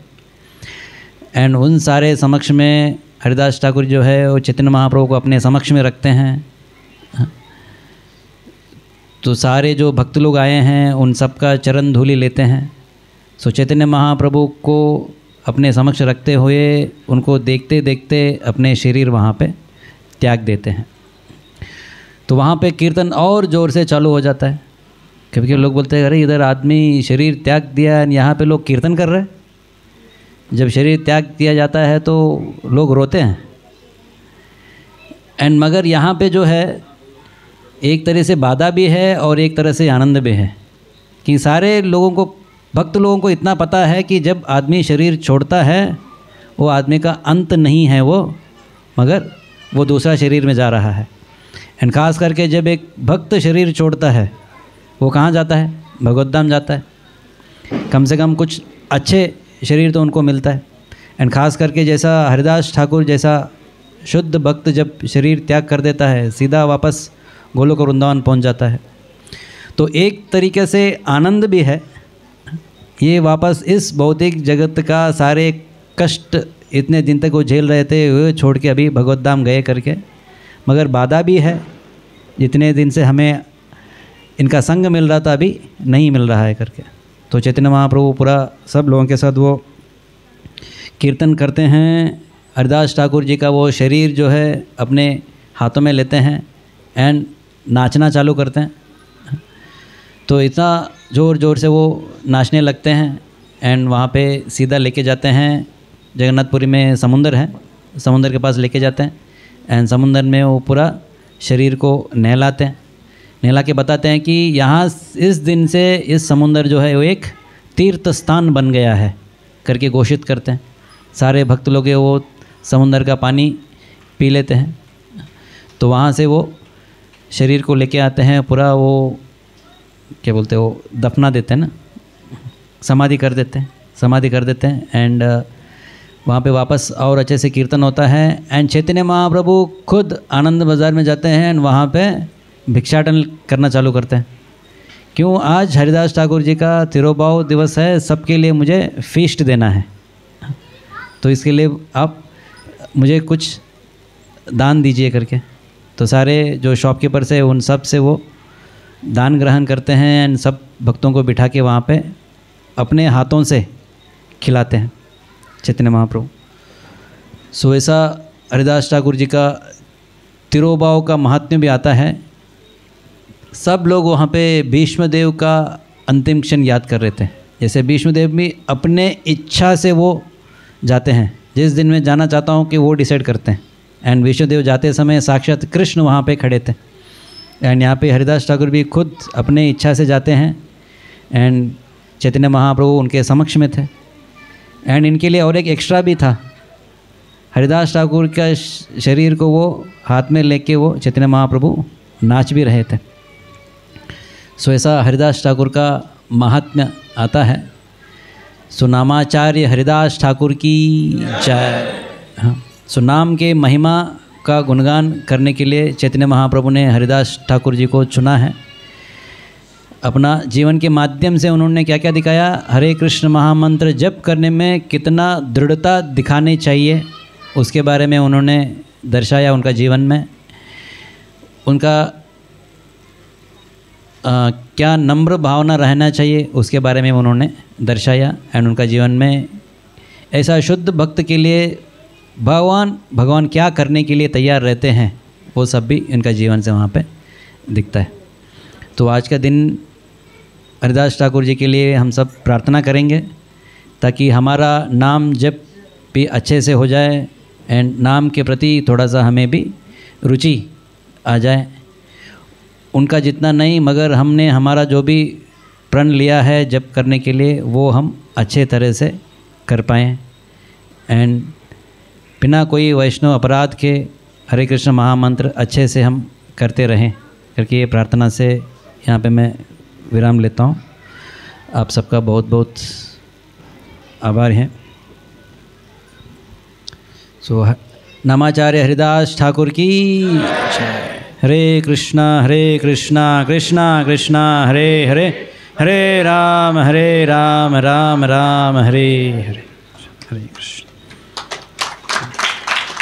एंड उन सारे समक्ष में हरिदास ठाकुर जो है वो चैतन्य महाप्रभु को अपने समक्ष में रखते हैं। तो सारे जो भक्त लोग आए हैं उन सब का चरण धूलि लेते हैं। सो चैतन्य महाप्रभु को अपने समक्ष रखते हुए उनको देखते देखते अपने शरीर वहाँ पे त्याग देते हैं। तो वहाँ पे कीर्तन और ज़ोर से चालू हो जाता है। कभी कभी लोग बोलते हैं अरे इधर आदमी शरीर त्याग दिया है, यहाँ पे लोग कीर्तन कर रहे हैं। जब शरीर त्याग दिया जाता है तो लोग रोते हैं। एंड मगर यहाँ पे जो है एक तरह से बाधा भी है और एक तरह से आनंद भी है कि सारे लोगों को, भक्त लोगों को इतना पता है कि जब आदमी शरीर छोड़ता है वो आदमी का अंत नहीं है वो, मगर वो दूसरा शरीर में जा रहा है। एंड ख़ास करके जब एक भक्त शरीर छोड़ता है वो कहाँ जाता है? भगवत धाम जाता है। कम से कम कुछ अच्छे शरीर तो उनको मिलता है। एंड ख़ास करके जैसा हरिदास ठाकुर जैसा शुद्ध भक्त जब शरीर त्याग कर देता है सीधा वापस गोलोक वृंदावन पहुंच जाता है। तो एक तरीके से आनंद भी है, ये वापस इस भौतिक जगत का सारे कष्ट इतने दिन तक वो झेल रहे थे वो छोड़ के अभी भगवत धाम गए करके, मगर बाधा भी है, जितने दिन से हमें इनका संग मिल रहा था अभी नहीं मिल रहा है करके। तो चैतन्य महाप्रभु पूरा सब लोगों के साथ वो कीर्तन करते हैं। हरिदास ठाकुर जी का वो शरीर जो है अपने हाथों में लेते हैं एंड नाचना चालू करते हैं। तो इतना ज़ोर ज़ोर से वो नाचने लगते हैं एंड वहाँ पे सीधा लेके जाते हैं। जगन्नाथपुरी में समुंदर है, समुंदर के पास लेके जाते हैं एंड समुंदर में वो पूरा शरीर को नहलाते हैं। नहला के बताते हैं कि यहाँ इस दिन से इस समुंदर जो है वो एक तीर्थ स्थान बन गया है करके घोषित करते हैं। सारे भक्त लोग वो समुंदर का पानी पी लेते हैं। तो वहाँ से वो शरीर को लेके आते हैं, पूरा वो क्या बोलते हैं वो दफना देते हैं ना, समाधि कर देते हैं एंड वहाँ पे वापस और अच्छे से कीर्तन होता है। एंड चैतन्य महाप्रभु खुद आनंद बाज़ार में जाते हैं एंड वहाँ पे भिक्षाटन करना चालू करते हैं। क्यों? आज हरिदास ठाकुर जी का तिरुभाव दिवस है, सबके लिए मुझे फीस्ट देना है, तो इसके लिए आप मुझे कुछ दान दीजिए करके। तो सारे जो शॉपकीपर से उन सब से वो दान ग्रहण करते हैं एंड सब भक्तों को बिठा के वहाँ पे अपने हाथों से खिलाते हैं चैतन्य महाप्रभु। सो ऐसा हरिदास ठाकुर जी का तिरुभाव का महात्म्य भी आता है। सब लोग वहाँ पे भीष्मदेव का अंतिम क्षण याद कर रहे थे। जैसे भीष्मदेव भी अपने इच्छा से वो जाते हैं, जिस दिन मैं जाना चाहता हूँ कि वो डिसाइड करते हैं। एंड भीष्मदेव जाते समय साक्षात कृष्ण वहाँ पे खड़े थे। एंड यहाँ पे हरिदास ठाकुर भी खुद अपने इच्छा से जाते हैं एंड चैतन्य महाप्रभु उनके समक्ष में थे। एंड इनके लिए और एक एक्स्ट्रा भी था, हरिदास ठाकुर का शरीर को वो हाथ में लेके वो चैतन्य महाप्रभु नाच भी रहे थे। सो ऐसा हरिदास ठाकुर का महात्म्य आता है। सो नामाचार्य हरिदास ठाकुर की जय। हाँ, सो नाम के महिमा का गुणगान करने के लिए चैतन्य महाप्रभु ने हरिदास ठाकुर जी को चुना है। अपना जीवन के माध्यम से उन्होंने क्या क्या दिखाया, हरे कृष्ण महामंत्र जप करने में कितना दृढ़ता दिखानी चाहिए उसके बारे में उन्होंने दर्शाया। उनका जीवन में उनका क्या नम्र भावना रहना चाहिए उसके बारे में उन्होंने दर्शाया। एंड उनका जीवन में ऐसा शुद्ध भक्त के लिए भगवान क्या करने के लिए तैयार रहते हैं वो सब भी इनका जीवन से वहाँ पे दिखता है। तो आज का दिन हरिदास ठाकुर जी के लिए हम सब प्रार्थना करेंगे ताकि हमारा नाम जप भी अच्छे से हो जाए एंड नाम के प्रति थोड़ा सा हमें भी रुचि आ जाए। उनका जितना नहीं मगर हमने हमारा जो भी प्रण लिया है जप करने के लिए वो हम अच्छे तरह से कर पाएँ एंड बिना कोई वैष्णव अपराध के हरे कृष्ण महामंत्र अच्छे से हम करते रहें करके ये प्रार्थना से यहाँ पे मैं विराम लेता हूँ। आप सबका बहुत बहुत आभार है। सो नामाचार्य हरिदास ठाकुर की जय। हरे कृष्णा कृष्णा कृष्णा हरे हरे, हरे राम राम राम हरे हरे। हरे कृष्ण।